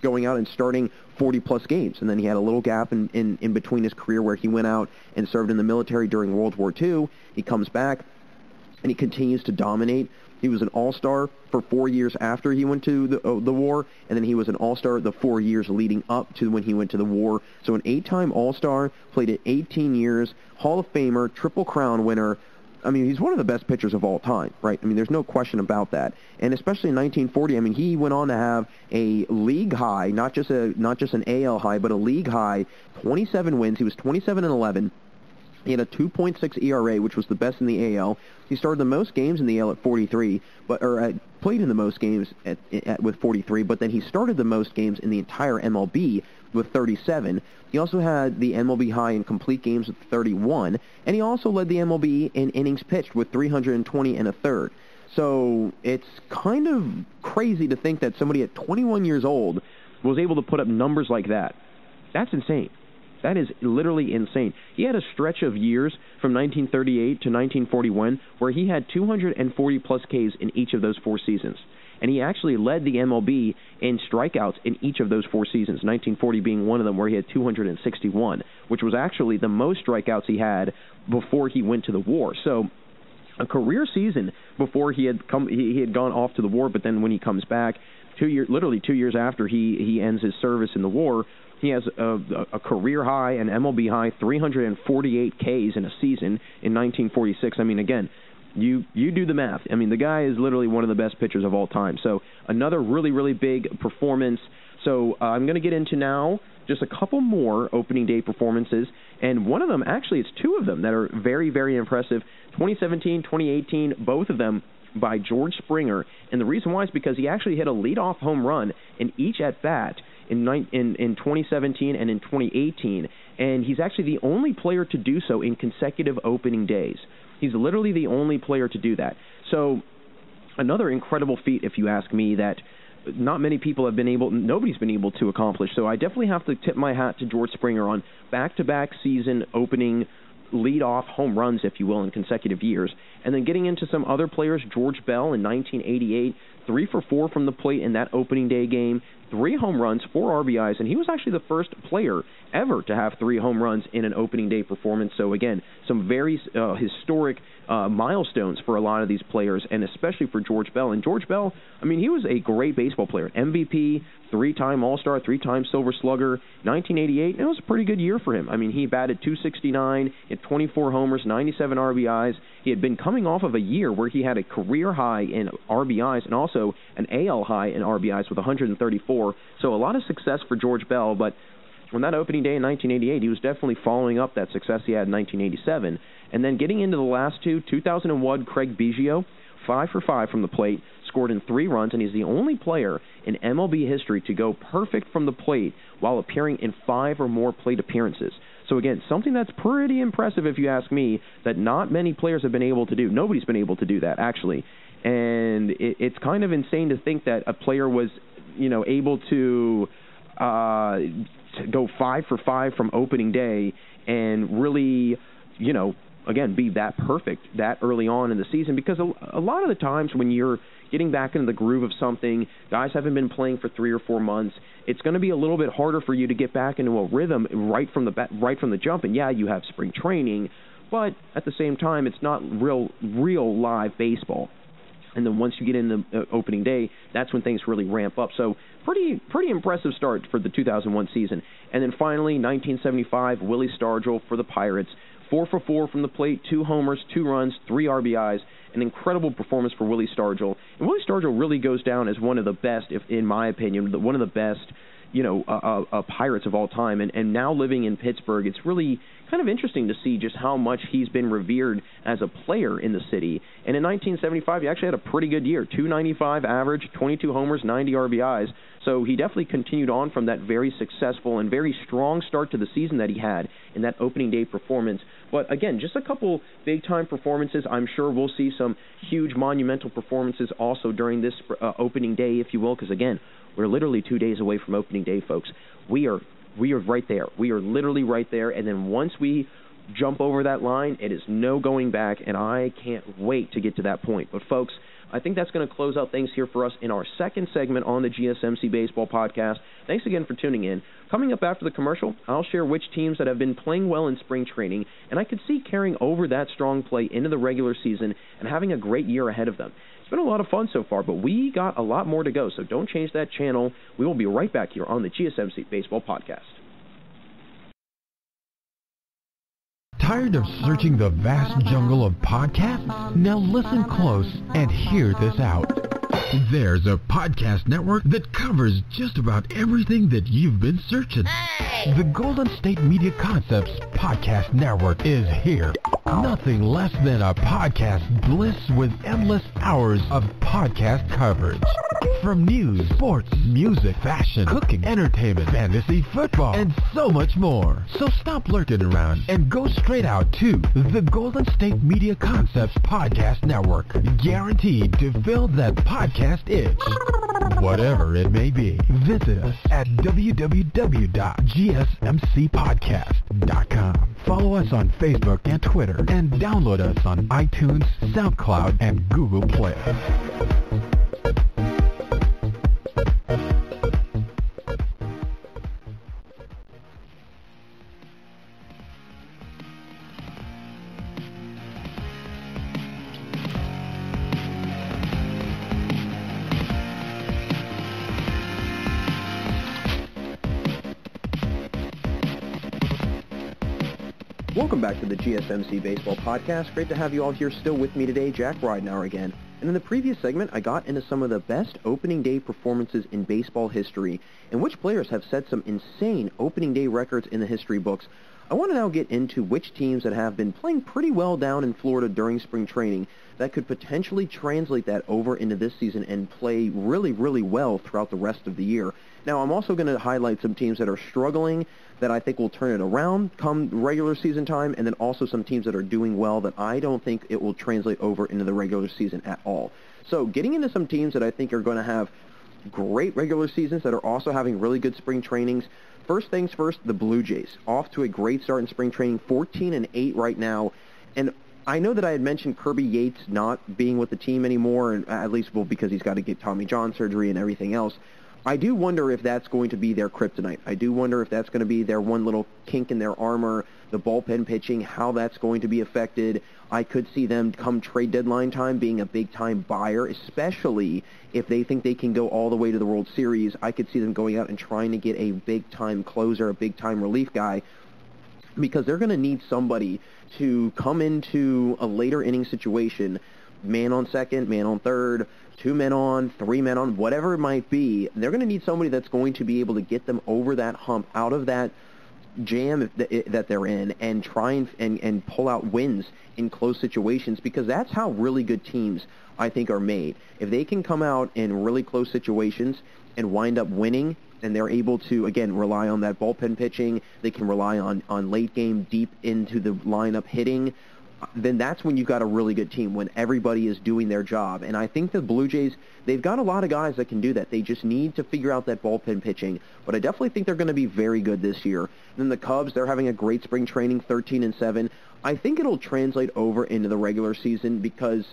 going out and starting 40-plus games. And then he had a little gap in between his career where he went out and served in the military during World War II. He comes back, and he continues to dominate. He was an all-star for 4 years after he went to the war, and then he was an all-star the 4 years leading up to when he went to the war. So an 8-time all-star, played it 18 years, Hall of Famer, Triple Crown winner. I mean, he's one of the best pitchers of all time, right? I mean, there's no question about that. And especially in 1940, I mean, he went on to have a league high, not just an AL high, but a league high, 27 wins. He was 27-11. He had a 2.6 ERA, which was the best in the AL. He started the most games in the AL at 43, played in the most games with 43, but then he started the most games in the entire MLB with 37. He also had the MLB high in complete games with 31, and he also led the MLB in innings pitched with 320 and a third. So it's kind of crazy to think that somebody at 21 years old was able to put up numbers like that. That's insane. That is literally insane. He had a stretch of years from 1938 to 1941 where he had 240-plus Ks in each of those 4 seasons. And he actually led the MLB in strikeouts in each of those 4 seasons, 1940 being one of them where he had 261, which was actually the most strikeouts he had before he went to the war. So a career season before he had gone off to the war, but then when he comes back, literally 2 years after he ends his service in the war, he has a career high, an MLB high, 348 Ks in a season in 1946. I mean, again, you do the math. I mean, the guy is literally one of the best pitchers of all time. So another really, really big performance. So I'm going to get into now just a couple more opening day performances, and one of them, actually, it's 2 of them that are very, very impressive. 2017, 2018, both of them by George Springer, and the reason why is because he actually hit a leadoff home run in each at-bat in 2017 and in 2018, and he's actually the only player to do so in consecutive opening days. He's literally the only player to do that. So another incredible feat, if you ask me, that not many people have been able, nobody's been able to accomplish. So I definitely have to tip my hat to George Springer on back-to-back season opening lead-off home runs, if you will, in consecutive years. And then getting into some other players, George Bell in 1988, 3 for 4 from the plate in that opening day game, 3 home runs, 4 RBIs, and he was actually the first player ever to have 3 home runs in an opening day performance. So again, some very historic milestones for a lot of these players, and especially for George Bell. And George Bell, I mean, he was a great baseball player. MVP, 3-time All-Star, 3-time Silver Slugger. 1988, it was a pretty good year for him. I mean, he batted .269, he had 24 homers, 97 RBIs. He had been coming off of a year where he had a career high in RBIs and also an AL high in RBIs with 134. So a lot of success for George Bell, but on that opening day in 1988, he was definitely following up that success he had in 1987. And then getting into the last 2, 2001, Craig Begio, 5 for 5 from the plate, scored in 3 runs, and he's the only player in MLB history to go perfect from the plate while appearing in 5 or more plate appearances. So again, something that's pretty impressive if you ask me, that not many players have been able to do. Nobody's been able to do that, actually. And it's kind of insane to think that a player was, able to go 5 for 5 from opening day and really, again, be that perfect that early on in the season, because a lot of the times when you're getting back into the groove of something, guys haven't been playing for 3 or 4 months, it's going to be a little bit harder for you to get back into a rhythm right from the jump. And yeah, you have spring training, but at the same time, it's not real live baseball. And then once you get in the opening day, that's when things really ramp up. So pretty impressive start for the 2001 season. And then finally, 1975, Willie Stargell for the Pirates. 4 for 4 from the plate, 2 homers, 2 runs, 3 RBIs. An incredible performance for Willie Stargell. And Willie Stargell really goes down as one of the best, in my opinion, one of the best, Pirates of all time. And now living in Pittsburgh, it's really kind of interesting to see just how much he's been revered as a player in the city. And in 1975, he actually had a pretty good year, 295 average, 22 homers, 90 RBIs. So he definitely continued on from that very successful and very strong start to the season that he had in that opening day performance. But again, just a couple big-time performances. I'm sure we'll see some huge monumental performances also during this opening day, if you will, because again, we're literally 2 days away from opening day, folks. We are right there. We are literally right there. And then once we jump over that line, it is no going back, and I can't wait to get to that point. But folks, I think that's going to close out things here for us in our second segment on the GSMC Baseball Podcast. Thanks again for tuning in. Coming up after the commercial, I'll share which teams that have been playing well in spring training, and I could see carrying over that strong play into the regular season and having a great year ahead of them. It's been a lot of fun so far, but we got a lot more to go, so don't change that channel. We will be right back here on the GSMC Baseball Podcast. Tired of searching the vast jungle of podcasts? Now listen close and hear this out. There's a podcast network that covers just about everything that you've been searching. Hey! The Golden State Media Concepts Podcast Network is here. Nothing less than a podcast bliss with endless hours of podcast coverage. From news, sports, music, fashion, cooking, entertainment, fantasy, football, and so much more. So stop lurking around and go straight out to the Golden State Media Concepts Podcast Network. Guaranteed to fill that podcast itch. Whatever it may be, visit us at www.gsmcpodcast.com. Follow us on Facebook and Twitter, and download us on iTunes, SoundCloud, and Google Play. Welcome back to the GSMC Baseball Podcast. Great to have you all here still with me today, Jack Ridenhour again. And in the previous segment, I got into some of the best opening day performances in baseball history, and which players have set some insane opening day records in the history books. I want to now get into which teams that have been playing pretty well down in Florida during spring training that could potentially translate that over into this season and play really, really well throughout the rest of the year. Now, I'm also going to highlight some teams that are struggling that I think will turn it around come regular season time, and then also some teams that are doing well that I don't think it will translate over into the regular season at all. So getting into some teams that I think are going to have great regular seasons that are also having really good spring trainings. First things first, the Blue Jays. Off to a great start in spring training, 14-8 right now. And I know that I had mentioned Kirby Yates not being with the team anymore, and at least because he's got to get Tommy John surgery and everything else. I do wonder if that's going to be their kryptonite. I do wonder if that's going to be their one little kink in their armor, the bullpen pitching, how that's going to be affected. I could see them come trade deadline time being a big-time buyer, especially if they think they can go all the way to the World Series. I could see them going out and trying to get a big-time closer, a big-time relief guy, because they're going to need somebody to come into a later inning situation, man on second, man on third, 2 men on, 3 men on, whatever it might be. They're going to need somebody that's going to be able to get them over that hump, out of that jam that they're in, and try and pull out wins in close situations, because that's how really good teams, I think, are made. If they can come out in really close situations and wind up winning, and they're able to, again, rely on that bullpen pitching, they can rely on late game, deep into the lineup hitting, then that's when you've got a really good team, when everybody is doing their job. And I think the Blue Jays, they've got a lot of guys that can do that. They just need to figure out that bullpen pitching. But I definitely think they're going to be very good this year. And then the Cubs, they're having a great spring training, 13-7. I think it'll translate over into the regular season, because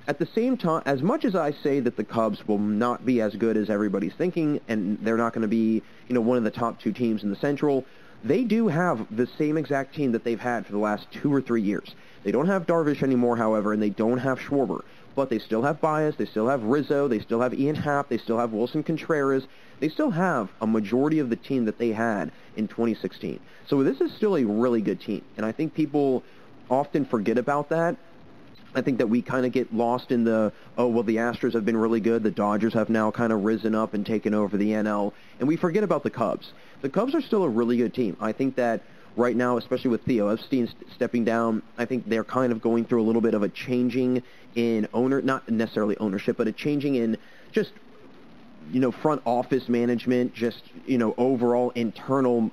at the same time, as much as I say that the Cubs will not be as good as everybody's thinking, and they're not going to be, one of the top 2 teams in the Central, they do have the same exact team that they've had for the last 2 or 3 years. They don't have Darvish anymore, however, and they don't have Schwarber. But they still have Baez, they still have Rizzo, they still have Ian Happ, they still have Wilson Contreras. They still have a majority of the team that they had in 2016. So this is still a really good team, and I think people often forget about that. I think that we kind of get lost in the, oh, well, the Astros have been really good. The Dodgers have now kind of risen up and taken over the NL, and we forget about the Cubs. The Cubs are still a really good team. I think that right now, especially with Theo Epstein stepping down, I think they're kind of going through a little bit of a changing in not necessarily ownership, but a changing in just, front office management, just, overall internal,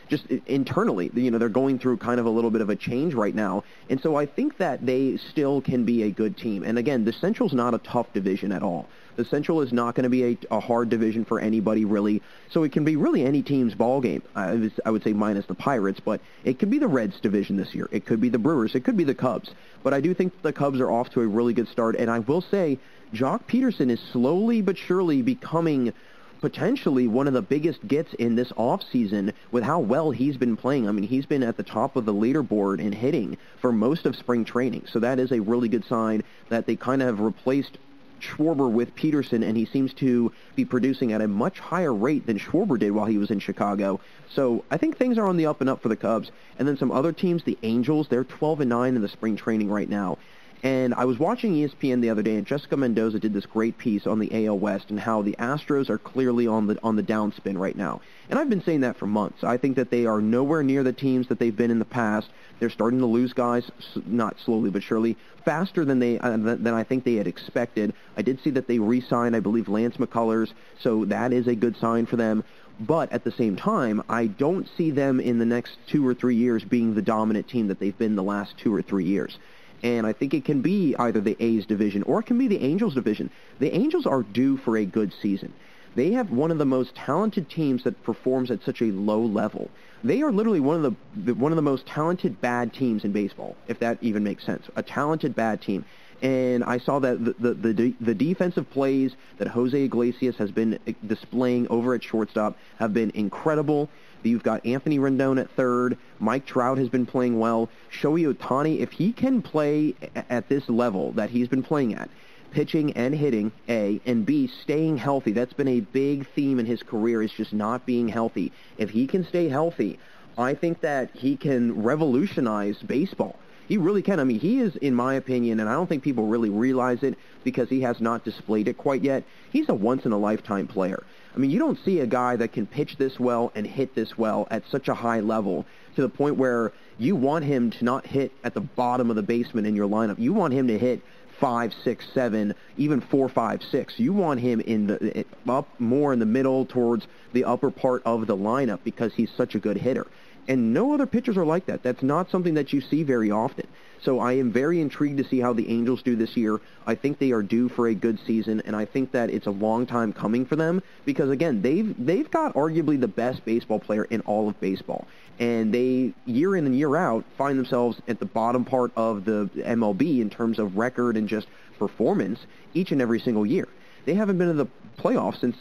just internally, they're going through kind of a little bit of a change right now. And so I think that they still can be a good team. And again, the Central's not a tough division at all. The Central is not going to be a hard division for anybody, really. So it can be really any team's ball game. I would say minus the Pirates, but it could be the Reds division this year. It could be the Brewers. It could be the Cubs. But I do think the Cubs are off to a really good start. And I will say, Jock Peterson is slowly but surely becoming potentially one of the biggest gets in this offseason with how well he's been playing. I mean, he's been at the top of the leaderboard in hitting for most of spring training. So that is a really good sign that they kind of have replaced Schwarber with Peterson, and he seems to be producing at a much higher rate than Schwarber did while he was in Chicago. So I think things are on the up and up for the Cubs. And then some other teams, the Angels, they're 12-9 in the spring training right now. And I was watching ESPN the other day, and Jessica Mendoza did this great piece on the AL West and how the Astros are clearly on the downspin right now. And I've been saying that for months. I think that they are nowhere near the teams that they've been in the past. They're starting to lose guys, not slowly but surely, faster than I think they had expected. I did see that they re-signed, I believe, Lance McCullers, so that is a good sign for them. But at the same time, I don't see them in the next 2 or 3 years being the dominant team that they've been the last 2 or 3 years. And I think it can be either the A's division or it can be the Angels division. The Angels are due for a good season. They have one of the most talented teams that performs at such a low level. They are literally one of the most talented bad teams in baseball, if that even makes sense. A talented bad team. And I saw that the defensive plays that Jose Iglesias has been displaying over at shortstop have been incredible. You've got Anthony Rendon at third. Mike Trout has been playing well. Shohei Ohtani, if he can play at this level that he's been playing at, pitching and hitting, A, and B, staying healthy. That's been a big theme in his career, is just not being healthy. If he can stay healthy, I think that he can revolutionize baseball. He really can. I mean, he is, in my opinion, and I don't think people really realize it because he has not displayed it quite yet, he's a once-in-a-lifetime player. I mean, you don't see a guy that can pitch this well and hit this well at such a high level to the point where you want him to not hit at the bottom of the basement in your lineup. You want him to hit 5, 6, 7, even 4, 5, 6. You want him up more in the middle towards the upper part of the lineup because he's such a good hitter. And no other pitchers are like that. That's not something that you see very often. So I am very intrigued to see how the Angels do this year. I think they are due for a good season, and I think that it's a long time coming for them because, again, they've got arguably the best baseball player in all of baseball. And they, year in and year out, find themselves at the bottom part of the MLB in terms of record and just performance each and every single year. They haven't been in the playoffs since,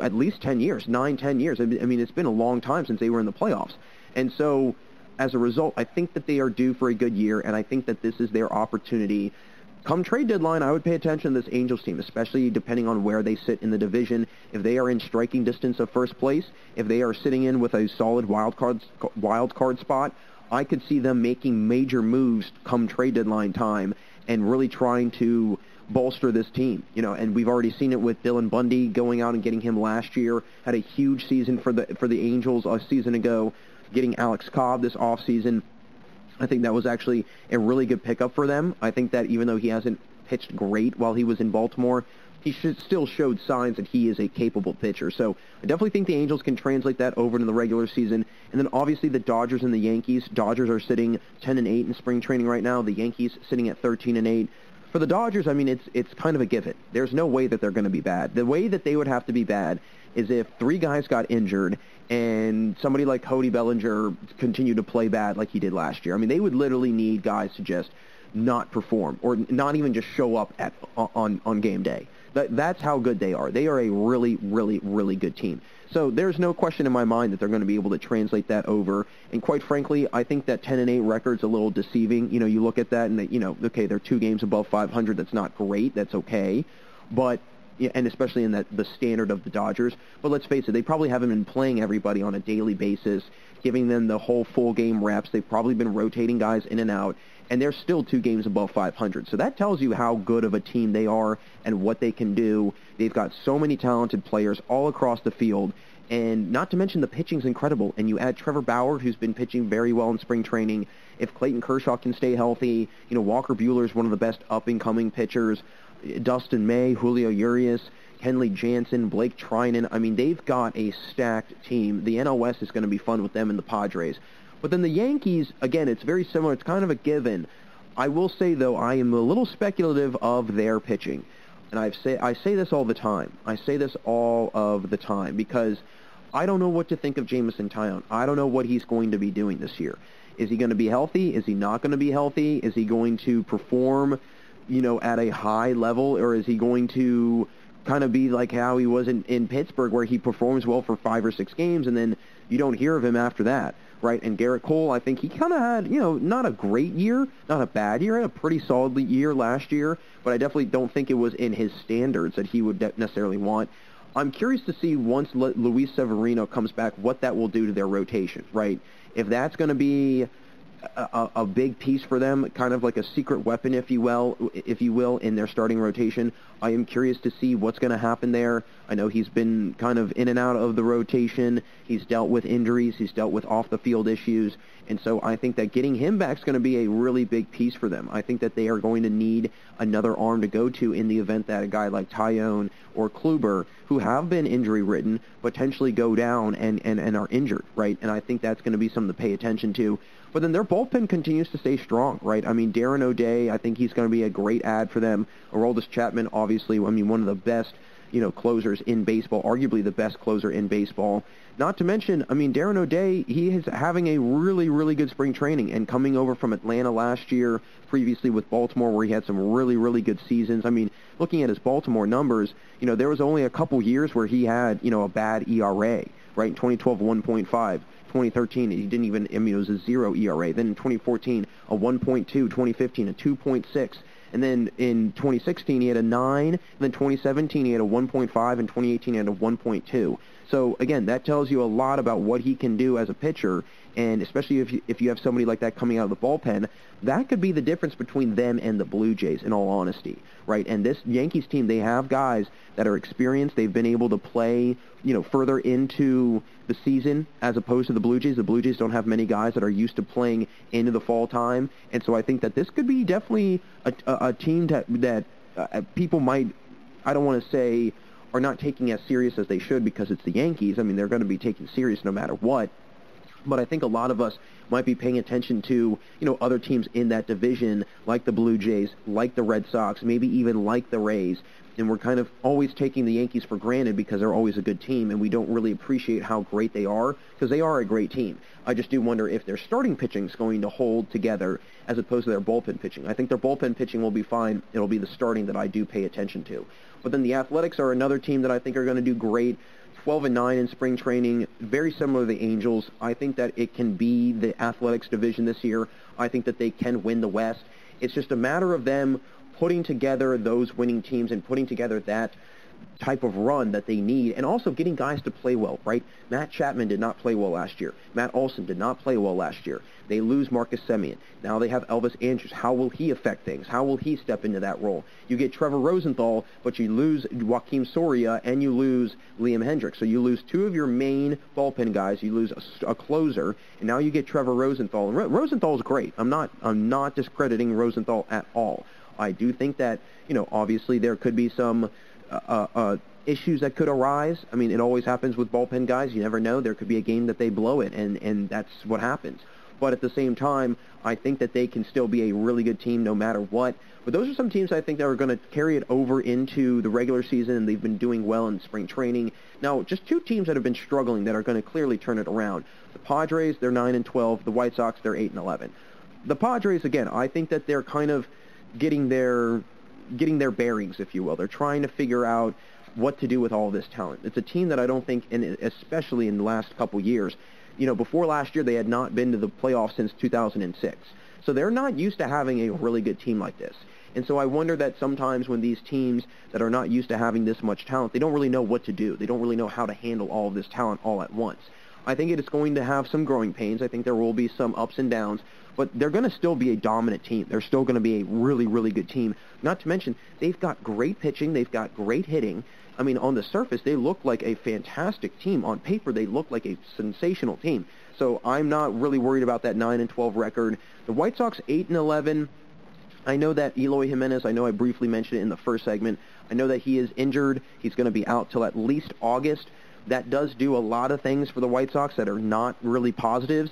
at least 10 years, 9, 10 years. I mean, it's been a long time since they were in the playoffs. And so, as a result, I think that they are due for a good year, and I think that this is their opportunity. Come trade deadline, I would pay attention to this Angels team, especially depending on where they sit in the division. If they are in striking distance of first place, if they are sitting in with a solid wild card spot, I could see them making major moves come trade deadline time and really trying to bolster this team, and we've already seen it with Dylan Bundy going out and getting him last year, had a huge season for the Angels a season ago, getting Alex Cobb this offseason. I think that was actually a really good pickup for them. I think that even though he hasn't pitched great while he was in Baltimore, he still showed signs that he is a capable pitcher. So I definitely think the Angels can translate that over into the regular season. And then obviously the Dodgers and the Yankees. Dodgers are sitting 10-8 in spring training right now. The Yankees sitting at 13-8. For the Dodgers, I mean, it's kind of a given. There's no way that they're going to be bad. The way that they would have to be bad is if 3 guys got injured and somebody like Cody Bellinger continued to play bad like he did last year. I mean, they would literally need guys to just not perform or not even just show up on game day. That's how good they are. They are a really, really, really good team. So there's no question in my mind that they're going to be able to translate that over. And quite frankly, I think that 10-8 record's a little deceiving. You look at that and okay, they're 2 games above 500. That's not great. That's okay. But and especially in the standard of the Dodgers. But let's face it, they probably haven't been playing everybody on a daily basis. giving them the whole full game reps. They've probably been rotating guys in and out, and they're still 2 games above 500. So that tells you how good of a team they are and what they can do. They've got so many talented players all across the field, and not to mention the pitching's incredible. And you add Trevor Bauer, who's been pitching very well in spring training. If Clayton Kershaw can stay healthy, Walker Buehler's one of the best up-and-coming pitchers. Dustin May, Julio Urias, Kenley Jansen, Blake Trinan. I mean, they've got a stacked team. The NL West is going to be fun with them and the Padres. But then the Yankees, again, it's very similar. It's kind of a given. I will say, though, I am a little speculative of their pitching. And I say this all the time. I say this all of the time because I don't know what to think of Jameson Taillon. I don't know what he's going to be doing this year. Is he going to be healthy? Is he not going to be healthy? Is he going to perform, at a high level? Or is he going to kind of be like how he was in Pittsburgh, where he performs well for 5 or 6 games and then you don't hear of him after that? Right, and Garrett Cole, I think he kind of had, not a great year, not a bad year, a pretty solid year last year, but I definitely don't think it was in his standards that he would necessarily want. I'm curious to see once Luis Severino comes back, what that will do to their rotation, right? If that's going to be a big piece for them, kind of like a secret weapon, if you will, in their starting rotation. I am curious to see what's going to happen there. I know he's been kind of in and out of the rotation. He's dealt with injuries. He's dealt with off-the-field issues. And so I think that getting him back is going to be a really big piece for them. I think that they are going to need another arm to go to in the event that a guy like Taillon or Kluber, who have been injury-ridden, potentially go down and are injured, right? And I think that's going to be something to pay attention to. But then their bullpen continues to stay strong, right? I mean, Darren O'Day, I think he's going to be a great add for them. Aroldis Chapman, obviously, one of the best, closers in baseball, arguably the best closer in baseball. Not to mention, Darren O'Day, he is having a really, really good spring training and coming over from Atlanta last year, previously with Baltimore, where he had some really, really good seasons. Looking at his Baltimore numbers, there was only a couple years where he had, a bad ERA, right? In 2012, 1.5. 2013, he didn't even, it was a 0 ERA. Then in 2014, a 1.2. 2015, a 2.6. And then in 2016, he had a 9. And then 2017, he had a 1.5. And 2018, he had a 1.2. So, again, that tells you a lot about what he can do as a pitcher. And especially if you have somebody like that coming out of the bullpen, that could be the difference between them and the Blue Jays, in all honesty, right? And this Yankees team, they have guys that are experienced. They've been able to play, further into the season as opposed to the Blue Jays. The Blue Jays don't have many guys that are used to playing into the fall time. And so I think that this could be definitely a team that people might, I don't want to say, are not taking as serious as they should because it's the Yankees. They're going to be taken serious no matter what. But I think a lot of us might be paying attention to, other teams in that division, like the Blue Jays, like the Red Sox, maybe even like the Rays. And we're kind of always taking the Yankees for granted because they're always a good team, and we don't really appreciate how great they are because they are a great team. I just do wonder if their starting pitching is going to hold together as opposed to their bullpen pitching. I think their bullpen pitching will be fine. It'll be the starting that I do pay attention to. But then the Athletics are another team that I think are going to do great. 12-9 in spring training, very similar to the Angels. I think that it can be the Athletics division this year. I think that they can win the West. It's just a matter of them putting together those winning teams and putting together that type of run that they need, and also getting guys to play well, right? Matt Chapman did not play well last year. Matt Olson did not play well last year. They lose Marcus Semien. Now they have Elvis Andrus. How will he affect things? How will he step into that role? You get Trevor Rosenthal, but you lose Joaquin Soria, and you lose Liam Hendricks. So you lose 2 of your main bullpen guys. You lose a closer, and now you get Trevor Rosenthal. And Rosenthal is great. I'm not discrediting Rosenthal at all. I do think that, obviously there could be some issues that could arise. It always happens with bullpen guys. You never know. There could be a game that they blow it, and that's what happens. But at the same time, I think that they can still be a really good team no matter what. But those are some teams I think that are going to carry it over into the regular season, and they've been doing well in spring training. Now, just 2 teams that have been struggling that are going to clearly turn it around. The Padres, they're 9-12. The White Sox, they're 8-11. The Padres, again, I think that they're kind of getting their bearings, if you will. They're trying to figure out what to do with all this talent. It's a team that I don't think, especially in the last couple years, before last year, they had not been to the playoffs since 2006. So they're not used to having a really good team like this. And so I wonder that sometimes when these teams that are not used to having this much talent, they don't really know what to do. They don't really know how to handle all of this talent all at once. I think it is going to have some growing pains. I think there will be some ups and downs, but they're going to still be a dominant team. They're still going to be a really, really good team. Not to mention, they've got great pitching. They've got great hitting. I mean, on the surface, they look like a fantastic team. On paper, they look like a sensational team. So I'm not really worried about that 9-12 record. The White Sox 8-11. I know that Eloy Jimenez, I know I briefly mentioned it in the first segment. I know that he is injured. He's going to be out till at least August. That does do a lot of things for the White Sox that are not really positives.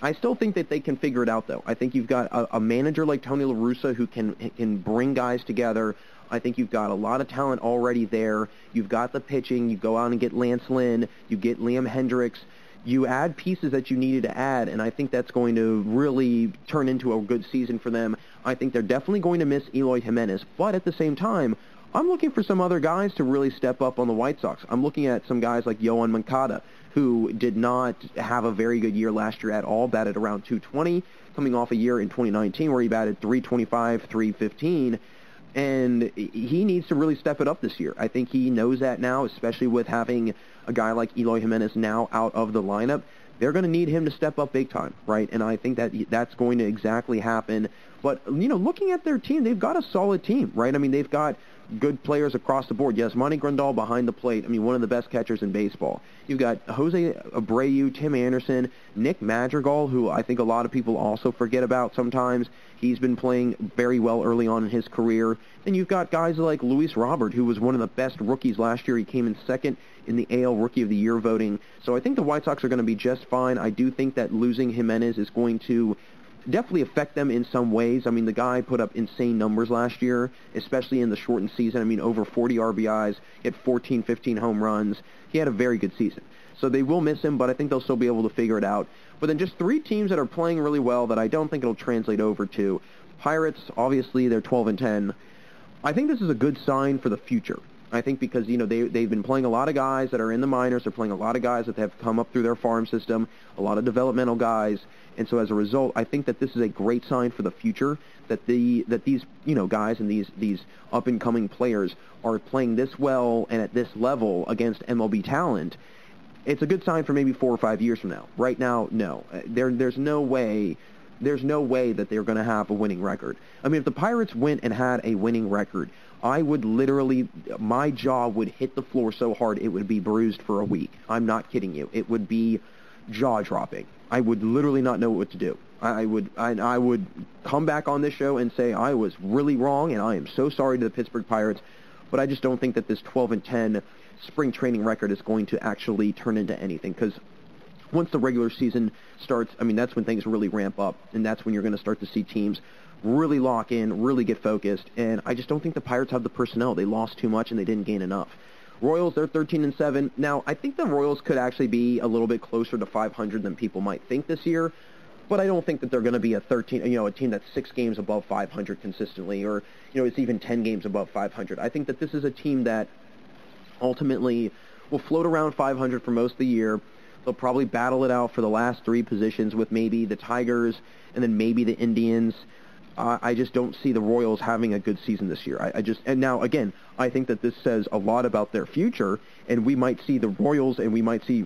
I still think that they can figure it out, though. I think you've got a manager like Tony La Russa who can bring guys together. I think you've got a lot of talent already there. You've got the pitching. You go out and get Lance Lynn. You get Liam Hendricks. You add pieces that you needed to add, and I think that's going to really turn into a good season for them. I think they're definitely going to miss Eloy Jimenez, but at the same time, I'm looking for some other guys to really step up on the White Sox. I'm looking at some guys like Yohan Moncada, who did not have a very good year last year at all, batted around 220, coming off a year in 2019 where he batted 325, 315, and he needs to really step it up this year. I think he knows that now, especially with having a guy like Eloy Jimenez now out of the lineup. They're going to need him to step up big time, right? And I think that that's going to exactly happen. But, you know, looking at their team, they've got a solid team, right? I mean, they've got good players across the board. Yes, Monty Grandal behind the plate. I mean, one of the best catchers in baseball. You've got Jose Abreu, Tim Anderson, Nick Madrigal, who I think a lot of people also forget about sometimes. He's been playing very well early on in his career. And you've got guys like Luis Robert, who was one of the best rookies last year. He came in second in the AL Rookie of the Year voting. So I think the White Sox are going to be just fine. I do think that losing Jimenez is going to definitely affect them in some ways. I mean, the guy put up insane numbers last year, especially in the shortened season. I mean, over 40 RBIs, he had 14, 15 home runs. He had a very good season. So they will miss him, but I think they'll still be able to figure it out. But then just three teams that are playing really well that I don't think it'll translate over to. Pirates, obviously, they're 12-10. I think this is a good sign for the future. I think because, you know, they've been playing a lot of guys that are in the minors. They're playing a lot of guys that have come up through their farm system, a lot of developmental guys. And so as a result, I think that this is a great sign for the future, that these, you know, guys and these up-and-coming players are playing this well and at this level against MLB talent. It's a good sign for maybe 4 or 5 years from now. Right now, no. There's no way that they're going to have a winning record. I mean, if the Pirates went and had a winning record, I would literally, my jaw would hit the floor so hard it would be bruised for a week. I'm not kidding you. It would be jaw-dropping. I would literally not know what to do. I would come back on this show and say I was really wrong and I am so sorry to the Pittsburgh Pirates, but I just don't think that this 12-10 spring training record is going to actually turn into anything, because once the regular season starts, I mean, that's when things really ramp up, and that's when you're going to start to see teams really lock in, really get focused, and I just don't think the Pirates have the personnel. They lost too much and they didn't gain enough. Royals, they're 13-7. Now, I think the Royals could actually be a little bit closer to 500 than people might think this year, but I don't think that they're going to be a team that's 6 games above 500 consistently, or, you know, it's even 10 games above 500. I think that this is a team that ultimately will float around 500 for most of the year. They'll probably battle it out for the last 3 positions with maybe the Tigers and then maybe the Indians. I just don't see the Royals having a good season this year. And now, again, I think that this says a lot about their future, and we might see the Royals and we might see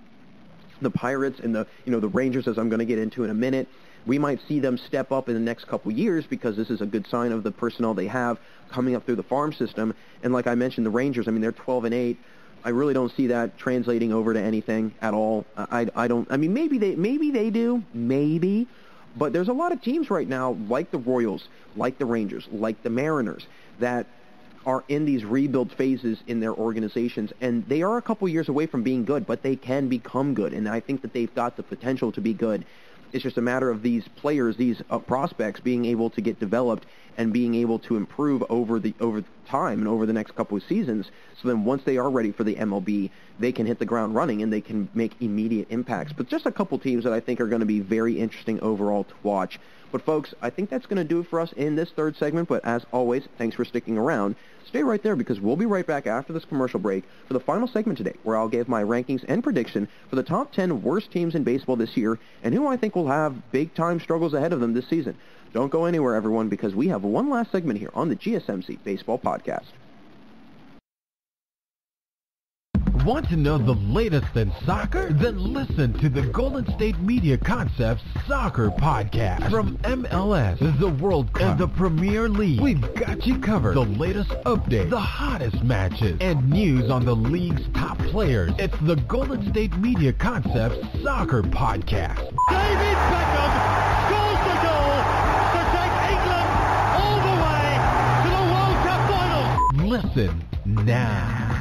the Pirates and the Rangers, as I'm going to get into in a minute. We might see them step up in the next couple years because this is a good sign of the personnel they have coming up through the farm system. And like I mentioned, the Rangers, I mean, they're 12-8. I really don't see that translating over to anything at all. I don't. I mean, maybe they do, maybe. But there's a lot of teams right now, like the Royals, like the Rangers, like the Mariners, that are in these rebuild phases in their organizations, and they are a couple years away from being good, but they can become good, and I think that they've got the potential to be good. It's just a matter of these players, these prospects, being able to get developed and being able to improve over time and over the next couple of seasons. So then once they are ready for the MLB, they can hit the ground running and they can make immediate impacts. But just a couple teams that I think are going to be very interesting overall to watch. But folks, I think that's going to do it for us in this third segment. But as always, thanks for sticking around. Stay right there because we'll be right back after this commercial break for the final segment today, where I'll give my rankings and prediction for the top 10 worst teams in baseball this year and who I think will have big-time struggles ahead of them this season. Don't go anywhere, everyone, because we have one last segment here on the GSMC Baseball Podcast. Want to know the latest in soccer? Then listen to the Golden State Media Concepts Soccer Podcast. From MLS, the World Cup, and the Premier League, we've got you covered. The latest updates, the hottest matches, and news on the league's top players. It's the Golden State Media Concepts Soccer Podcast. David Beckham scores the goal to take England all the way to the World Cup final. Listen now.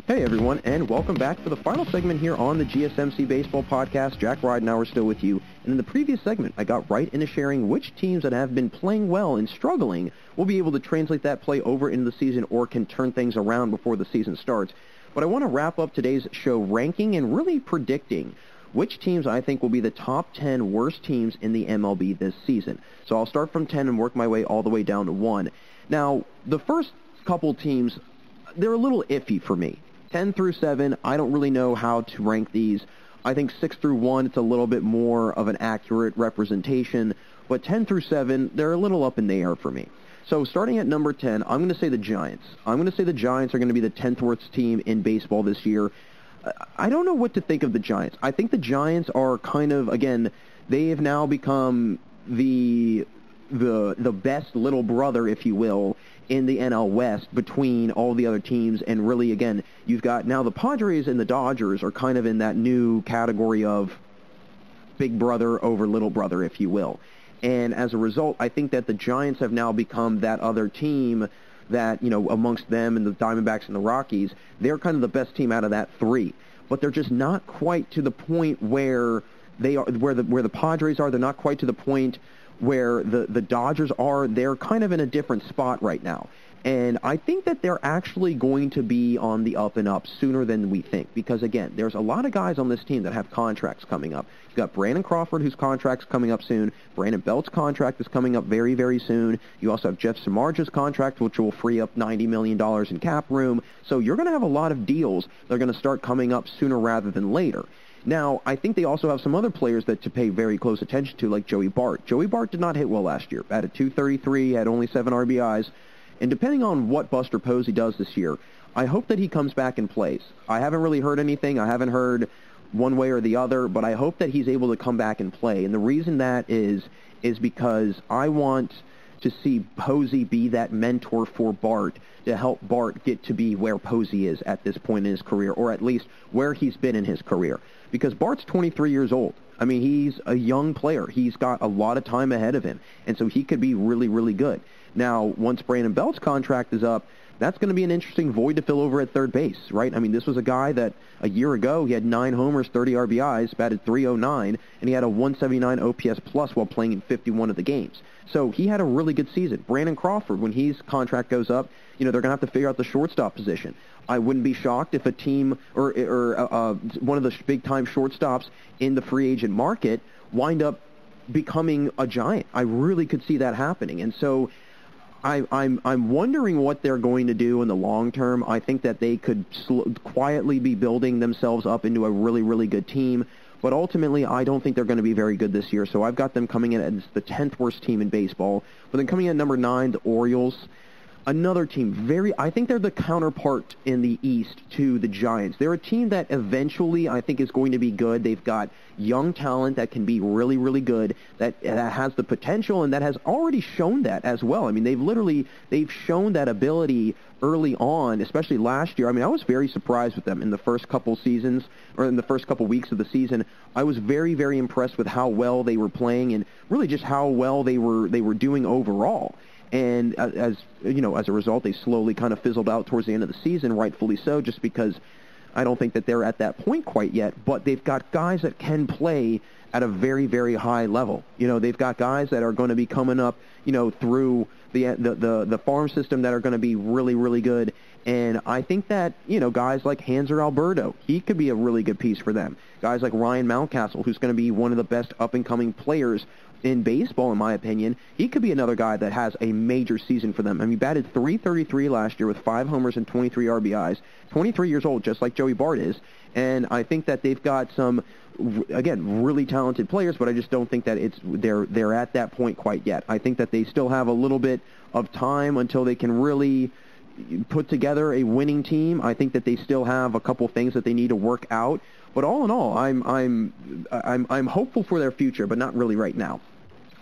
Hey everyone, and welcome back for the final segment here on the GSMC Baseball Podcast. Jack Ridenauer still with you. And in the previous segment, I got right into sharing which teams that have been playing well and struggling will be able to translate that play over into the season or can turn things around before the season starts. But I want to wrap up today's show ranking and really predicting which teams I think will be the top 10 worst teams in the MLB this season. So I'll start from 10 and work my way all the way down to 1. Now, the first couple teams, they're a little iffy for me. 10 through 7, I don't really know how to rank these. I think 6 through 1, it's a little bit more of an accurate representation. But 10 through 7, they're a little up in the air for me. So starting at number 10, I'm going to say the Giants. I'm going to say the Giants are going to be the 10th worst team in baseball this year. I don't know what to think of the Giants. I think the Giants are kind of, again, they have now become the best little brother, if you will, in the NL West between all the other teams. And really, again, you've got now the Padres and the Dodgers are kind of in that new category of big brother over little brother, if you will. And as a result, I think that the Giants have now become that other team that, you know, amongst them and the Diamondbacks and the Rockies, they're kind of the best team out of that three. But they're just not quite to the point where they are, where the Padres are. They're not quite to the point where the Dodgers are. They're kind of in a different spot right now. And I think that they're actually going to be on the up and up sooner than we think. Because, again, there's a lot of guys on this team that have contracts coming up. You've got Brandon Crawford, whose contract's coming up soon. Brandon Belt's contract is coming up very, very soon. You also have Jeff Samardzij's contract, which will free up $90 million in cap room. So you're going to have a lot of deals that are going to start coming up sooner rather than later. Now, I think they also have some other players that to pay very close attention to, like Joey Bart. Joey Bart did not hit well last year. Batted .233, had only 7 RBIs. And depending on what Buster Posey does this year, I hope that he comes back and plays. I haven't really heard anything. I haven't heard one way or the other, but I hope that he's able to come back and play. And the reason that is because I want to see Posey be that mentor for Bart to help Bart get to be where Posey is at this point in his career, or at least where he's been in his career. Because Bart's 23 years old. I mean, he's a young player. He's got a lot of time ahead of him, and so he could be really, really good. Now, once Brandon Belt's contract is up, that's going to be an interesting void to fill over at third base, right? I mean, this was a guy that a year ago, he had 9 homers, 30 RBIs, batted .309, and he had a 179 OPS plus while playing in 51 of the games. So he had a really good season. Brandon Crawford, when his contract goes up, you know, they're going to have to figure out the shortstop position. I wouldn't be shocked if a team or one of the big-time shortstops in the free agent market wind up becoming a Giant. I really could see that happening. And so I'm wondering what they're going to do in the long term. I think that they could quietly be building themselves up into a really, really good team. But ultimately, I don't think they're going to be very good this year. So I've got them coming in as the 10th worst team in baseball. But then coming in at number 9, the Orioles. Another team, I think they're the counterpart in the East to the Giants. They're a team that eventually I think is going to be good. They've got young talent that can be really, really good, that has the potential and that has already shown that as well. I mean, they've shown that ability early on, especially last year. I mean, I was very surprised with them in the first couple seasons, or in the first couple weeks of the season. I was very, very impressed with how well they were playing and really just how well they were doing overall. And as you know, as a result, they slowly kind of fizzled out towards the end of the season, rightfully so, just because I don't think that they're at that point quite yet. But they've got guys that can play at a very, very high level. You know, they've got guys that are going to be coming up, you know, through the farm system that are going to be really, really good. And I think that, you know, guys like Hanser Alberto, he could be a really good piece for them. Guys like Ryan Mountcastle, who's going to be one of the best up-and-coming players in baseball, in my opinion. He could be another guy that has a major season for them. I mean, he batted .333 last year with 5 homers and 23 RBIs. 23 years old, just like Joey Bart is. And I think that they've got some, again, really talented players, but I just don't think that they're at that point quite yet. I think that they still have a little bit of time until they can really put together a winning team. I think that they still have a couple things that they need to work out. But all in all, I'm hopeful for their future, but not really right now.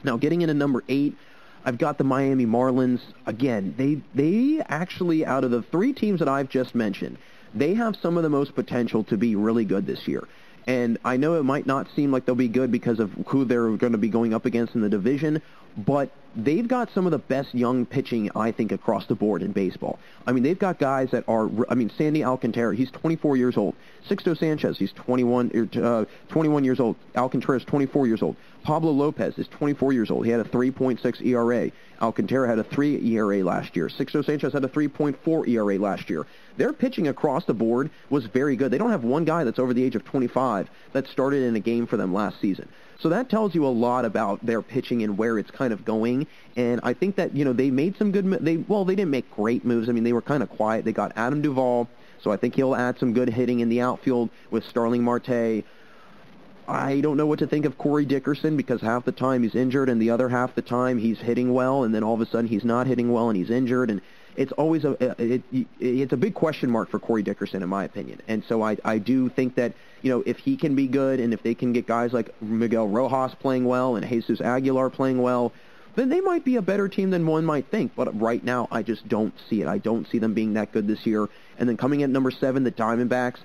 Now, getting into number 8, I've got the Miami Marlins. Again, they actually, out of the 3 teams that I've just mentioned, they have some of the most potential to be really good this year. And I know it might not seem like they'll be good because of who they're going to be going up against in the division, but they've got some of the best young pitching, I think, across the board in baseball. I mean, they've got guys that are, Sandy Alcantara, he's 24 years old. Sixto Sanchez, he's 21 years old. Alcantara is 24 years old. Pablo Lopez is 24 years old. He had a 3.6 ERA. Alcantara had a 3 ERA last year. Sixto Sanchez had a 3.4 ERA last year. Their pitching across the board was very good. They don't have one guy that's over the age of 25 that started in a game for them last season. So that tells you a lot about their pitching and where it's kind of going. And I think that, they made some good they didn't make great moves. I mean, they were kind of quiet. They got Adam Duvall, so I think he'll add some good hitting in the outfield with Starling Marte. I don't know what to think of Corey Dickerson because half the time he's injured and the other half the time he's hitting well, and then all of a sudden he's not hitting well and he's injured, and it's always it's a big question mark for Corey Dickerson, in my opinion. And so I do think that, if he can be good and if they can get guys like Miguel Rojas playing well and Jesus Aguilar playing well, then they might be a better team than one might think. But right now, I just don't see it. I don't see them being that good this year. And then coming in at number 7, the Diamondbacks,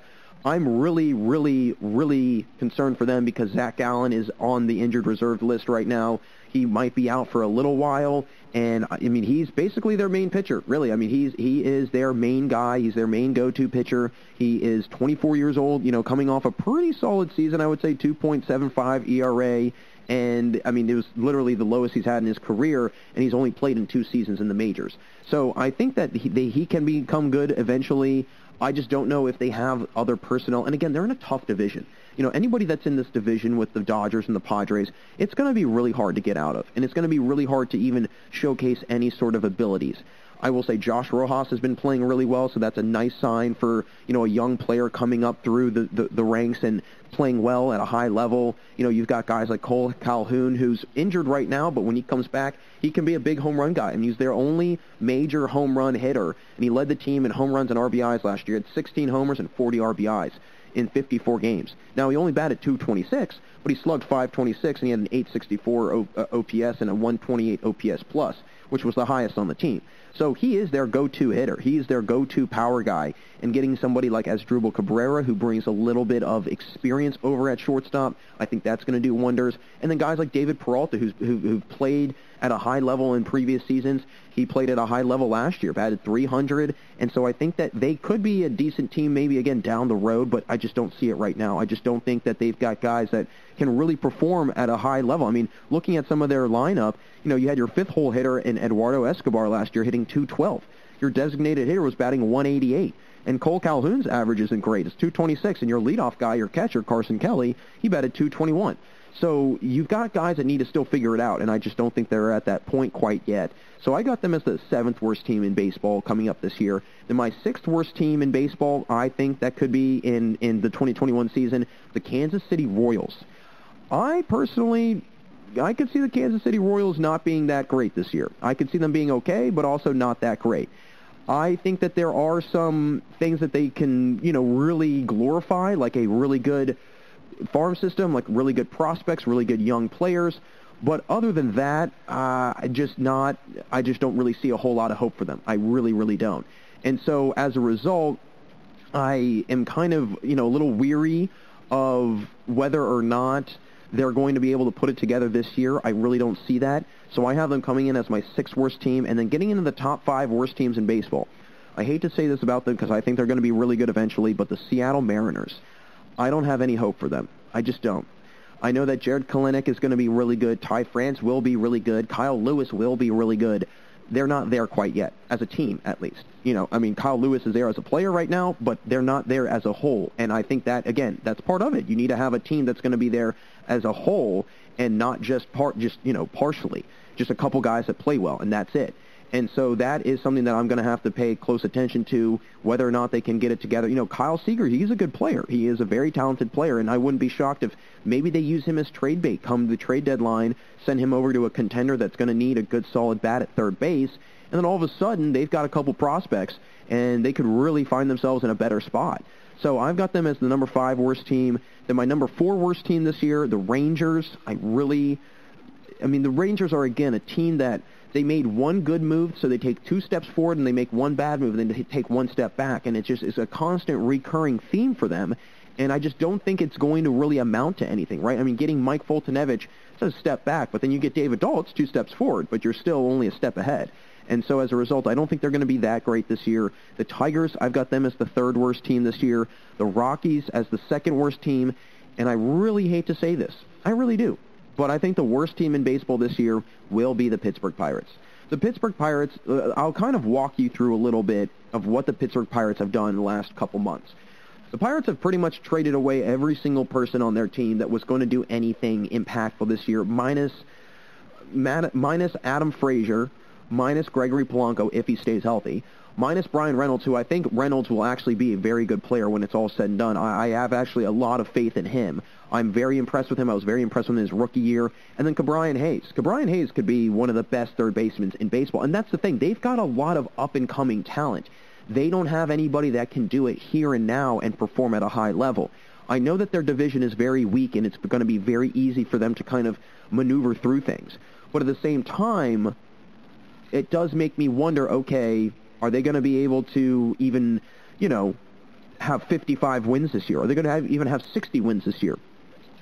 I'm really, really, really concerned for them because Zach Gallen is on the injured reserve list right now. He might be out for a little while, and I mean, he's basically their main pitcher, really. I mean, he is their main guy. He's their main go-to pitcher. He is 24 years old, coming off a pretty solid season, I would say 2.75 ERA, and I mean, it was literally the lowest he's had in his career, and he's only played in 2 seasons in the majors. So I think that he can become good eventually. I just don't know if they have other personnel. And again, they're in a tough division. Anybody that's in this division with the Dodgers and the Padres, it's going to be really hard to get out of. And it's going to be really hard to even showcase any sort of abilities. I will say Josh Rojas has been playing really well, so that's a nice sign for, a young player coming up through the ranks and playing well at a high level. You've got guys like Cole Calhoun, who's injured right now, but when he comes back, he can be a big home run guy. I mean, he's their only major home run hitter, and he led the team in home runs and RBIs last year. He had 16 homers and 40 RBIs in 54 games. Now, he only batted .226, but he slugged .526, and he had an .864 OPS and a .128 OPS plus, which was the highest on the team. So he is their go-to hitter. He is their go-to power guy. And getting somebody like Asdrubal Cabrera, who brings a little bit of experience over at shortstop, I think that's going to do wonders. And then guys like David Peralta, who played at a high level in previous seasons. He played at a high level last year, batted .300. And so I think that they could be a decent team maybe again down the road, but I just don't see it right now. I just don't think that they've got guys that can really perform at a high level. I mean, looking at some of their lineup, you had your 5th hole hitter in Eduardo Escobar last year hitting .212. Your designated hitter was batting .188. And Cole Calhoun's average isn't great. It's .226. And your leadoff guy, your catcher, Carson Kelly, he batted .221. So you've got guys that need to still figure it out, and I just don't think they're at that point quite yet. So I got them as the 7th worst team in baseball coming up this year. Then my 6th worst team in baseball, I think that could be in the 2021 season, the Kansas City Royals. I could see the Kansas City Royals not being that great this year. I could see them being okay, but also not that great. I think that there are some things that they can, really glorify, like a really good farm system, like really good prospects, really good young players. But other than that, I just don't really see a whole lot of hope for them. I really, really don't. And so as a result, I am kind of, a little weary of whether or not they're going to be able to put it together this year. I really don't see that. So I have them coming in as my 6th worst team and then getting into the top 5 worst teams in baseball. I hate to say this about them because I think they're going to be really good eventually, but the Seattle Mariners, I don't have any hope for them. I just don't. I know that Jared Kelenic is going to be really good. Ty France will be really good. Kyle Lewis will be really good. They're not there quite yet, as a team at least. Kyle Lewis is there as a player right now, but they're not there as a whole. And I think that, again, that's part of it. You need to have a team that's going to be there as a whole. and not just partially, just a couple guys that play well, and that's it. And so that is something that I'm going to have to pay close attention to, whether or not they can get it together. Kyle Seager, he's a good player. He is a very talented player, and I wouldn't be shocked if maybe they use him as trade bait come the trade deadline, send him over to a contender that's going to need a good solid bat at third base, and then all of a sudden they've got a couple prospects, and they could really find themselves in a better spot. So I've got them as the number 5 worst team. Then my number 4 worst team this year, the Rangers. The Rangers are, again, a team that they made one good move, so they take 2 steps forward, and they make one bad move, and then they take 1 step back. And it's a constant recurring theme for them, and I just don't think it's going to really amount to anything, right? I mean, getting Mike Foltynewicz, it's a step back, but then you get David Dahl, it's 2 steps forward, but you're still only a step ahead. And so as a result, I don't think they're going to be that great this year. The Tigers, I've got them as the 3rd worst team this year. The Rockies as the 2nd worst team. And I really hate to say this. I really do. But I think the worst team in baseball this year will be the Pittsburgh Pirates. The Pittsburgh Pirates, I'll kind of walk you through a little bit of what the Pittsburgh Pirates have done in the last couple months. The Pirates have pretty much traded away every single person on their team that was going to do anything impactful this year, minus Adam Frazier, minus Gregory Polanco if he stays healthy, minus Brian Reynolds, who I think Reynolds will actually be a very good player when it's all said and done. I have actually a lot of faith in him. I'm very impressed with him. I was very impressed with him in his rookie year. And then Ke'Bryan Hayes. Ke'Bryan Hayes could be one of the best third basemen in baseball. And that's the thing. They've got a lot of up-and-coming talent. They don't have anybody that can do it here and now and perform at a high level. I know that their division is very weak, and it's going to be very easy for them to kind of maneuver through things. But at the same time, it does make me wonder, okay, are they going to be able to even, have 55 wins this year? Are they going to even have 60 wins this year?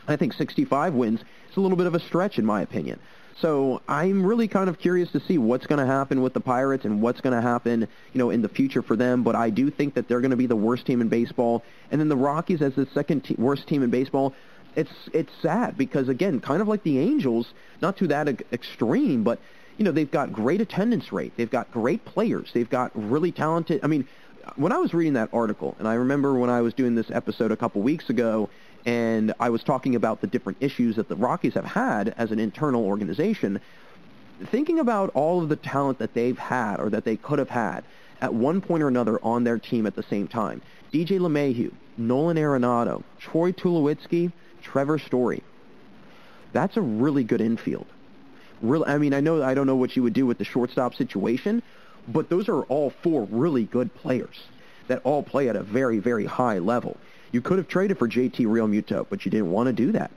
I think 65 wins is a little bit of a stretch in my opinion. So I'm really kind of curious to see what's going to happen with the Pirates and what's going to happen, in the future for them. But I do think that they're going to be the worst team in baseball. And then the Rockies as the second worst team in baseball. It's sad because, again, kind of like the Angels, not to that extreme, but they've got great attendance rate. They've got great players. They've got really talented. I mean, when I was reading that article, and I remember when I was doing this episode a couple weeks ago, and I was talking about the different issues that the Rockies have had as an internal organization, thinking about all of the talent that they've had or that they could have had at one point or another on their team at the same time. DJ LeMahieu, Nolan Arenado, Troy Tulowitzki, Trevor Story. That's a really good infield. I don't know what you would do with the shortstop situation, but those are all 4 really good players that all play at a very, very high level. You could have traded for JT Realmuto, but you didn't want to do that.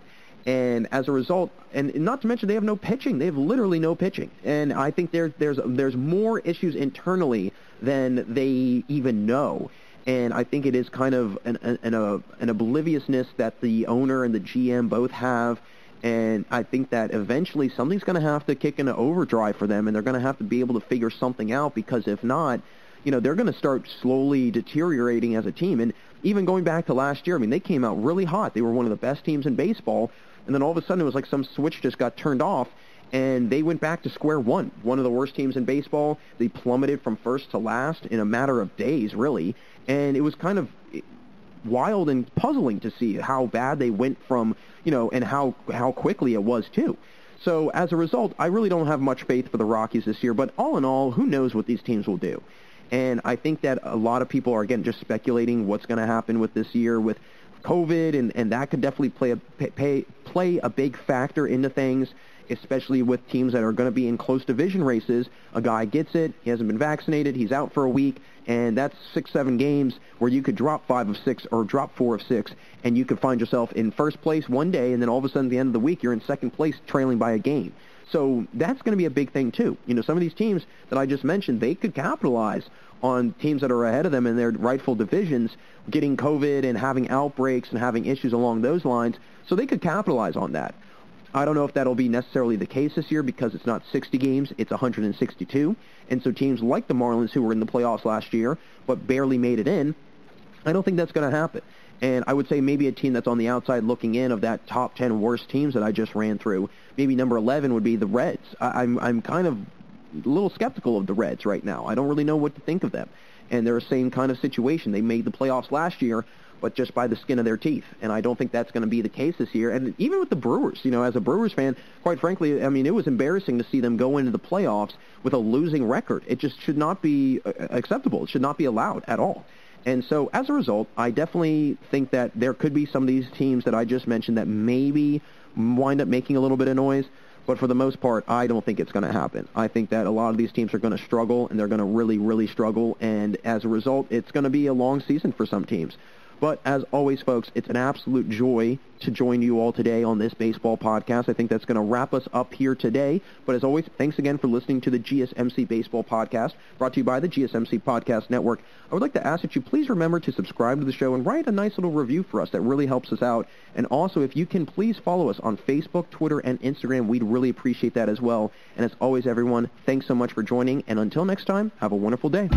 And as a result, and not to mention they have no pitching. They have literally no pitching. And I think there's more issues internally than they even know. And I think it is kind of an obliviousness that the owner and the GM both have. And I think that eventually something's going to have to kick into overdrive for them, and they're going to have to be able to figure something out, because if not, they're going to start slowly deteriorating as a team. And even going back to last year, they came out really hot. They were one of the best teams in baseball, and then all of a sudden it was like some switch just got turned off, and they went back to square one. One of the worst teams in baseball. They plummeted from first to last in a matter of days, really, and it was kind of wild and puzzling to see how bad they went from, and how quickly it was too. So as a result, I really don't have much faith for the Rockies this year, but all in all, who knows what these teams will do. And I think that a lot of people are, again, just speculating what's going to happen with this year with COVID, and that could definitely play a big factor into things, especially with teams that are going to be in close division races. A guy gets it, he hasn't been vaccinated, he's out for a week, and that's 6-7 games where you could drop 5 of 6 or drop 4 of 6, and you could find yourself in first place one day, and then all of a sudden at the end of the week you're in second place trailing by a game. So that's going to be a big thing too. Some of these teams that I just mentioned, they could capitalize on teams that are ahead of them in their rightful divisions getting COVID and having outbreaks and having issues along those lines, so they could capitalize on that. I don't know if that'll be necessarily the case this year because it's not 60 games, it's 162. And so teams like the Marlins, who were in the playoffs last year but barely made it in, I don't think that's going to happen. And I would say maybe a team that's on the outside looking in of that top 10 worst teams that I just ran through, maybe number 11 would be the Reds. I'm kind of a little skeptical of the Reds right now. I don't really know what to think of them. And they're the same kind of situation. They made the playoffs last year, but just by the skin of their teeth. And I don't think that's going to be the case this year. And even with the Brewers, as a Brewers fan, quite frankly, I mean, it was embarrassing to see them go into the playoffs with a losing record. It just should not be acceptable. It should not be allowed at all. And so as a result, I definitely think that there could be some of these teams that I just mentioned that maybe wind up making a little bit of noise. But for the most part, I don't think it's going to happen. I think that a lot of these teams are going to struggle, and they're going to really, really struggle. And as a result, it's going to be a long season for some teams. But as always, folks, it's an absolute joy to join you all today on this baseball podcast. I think that's going to wrap us up here today. But as always, thanks again for listening to the GSMC Baseball Podcast, brought to you by the GSMC Podcast Network. I would like to ask that you please remember to subscribe to the show and write a nice little review for us. That really helps us out. And also, if you can please follow us on Facebook, Twitter, and Instagram, we'd really appreciate that as well. And as always, everyone, thanks so much for joining. And until next time, have a wonderful day.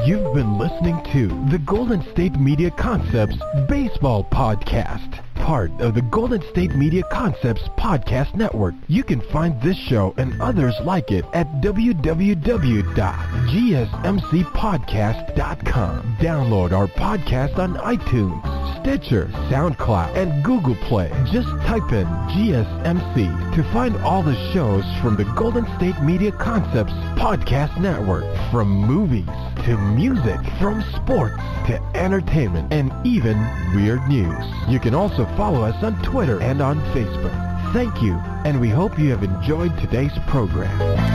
You've been listening to the Golden State Media Concepts Baseball Podcast, part of the Golden State Media Concepts Podcast Network. You can find this show and others like it at www.gsmcpodcast.com. Download our podcast on iTunes, Stitcher, SoundCloud, and Google Play. Just type in GSMC to find all the shows from the Golden State Media Concepts Podcast Network, from movies to music, from sports to entertainment, and even weird news. You can also follow us on Twitter and on Facebook. Thank you, and we hope you have enjoyed today's program.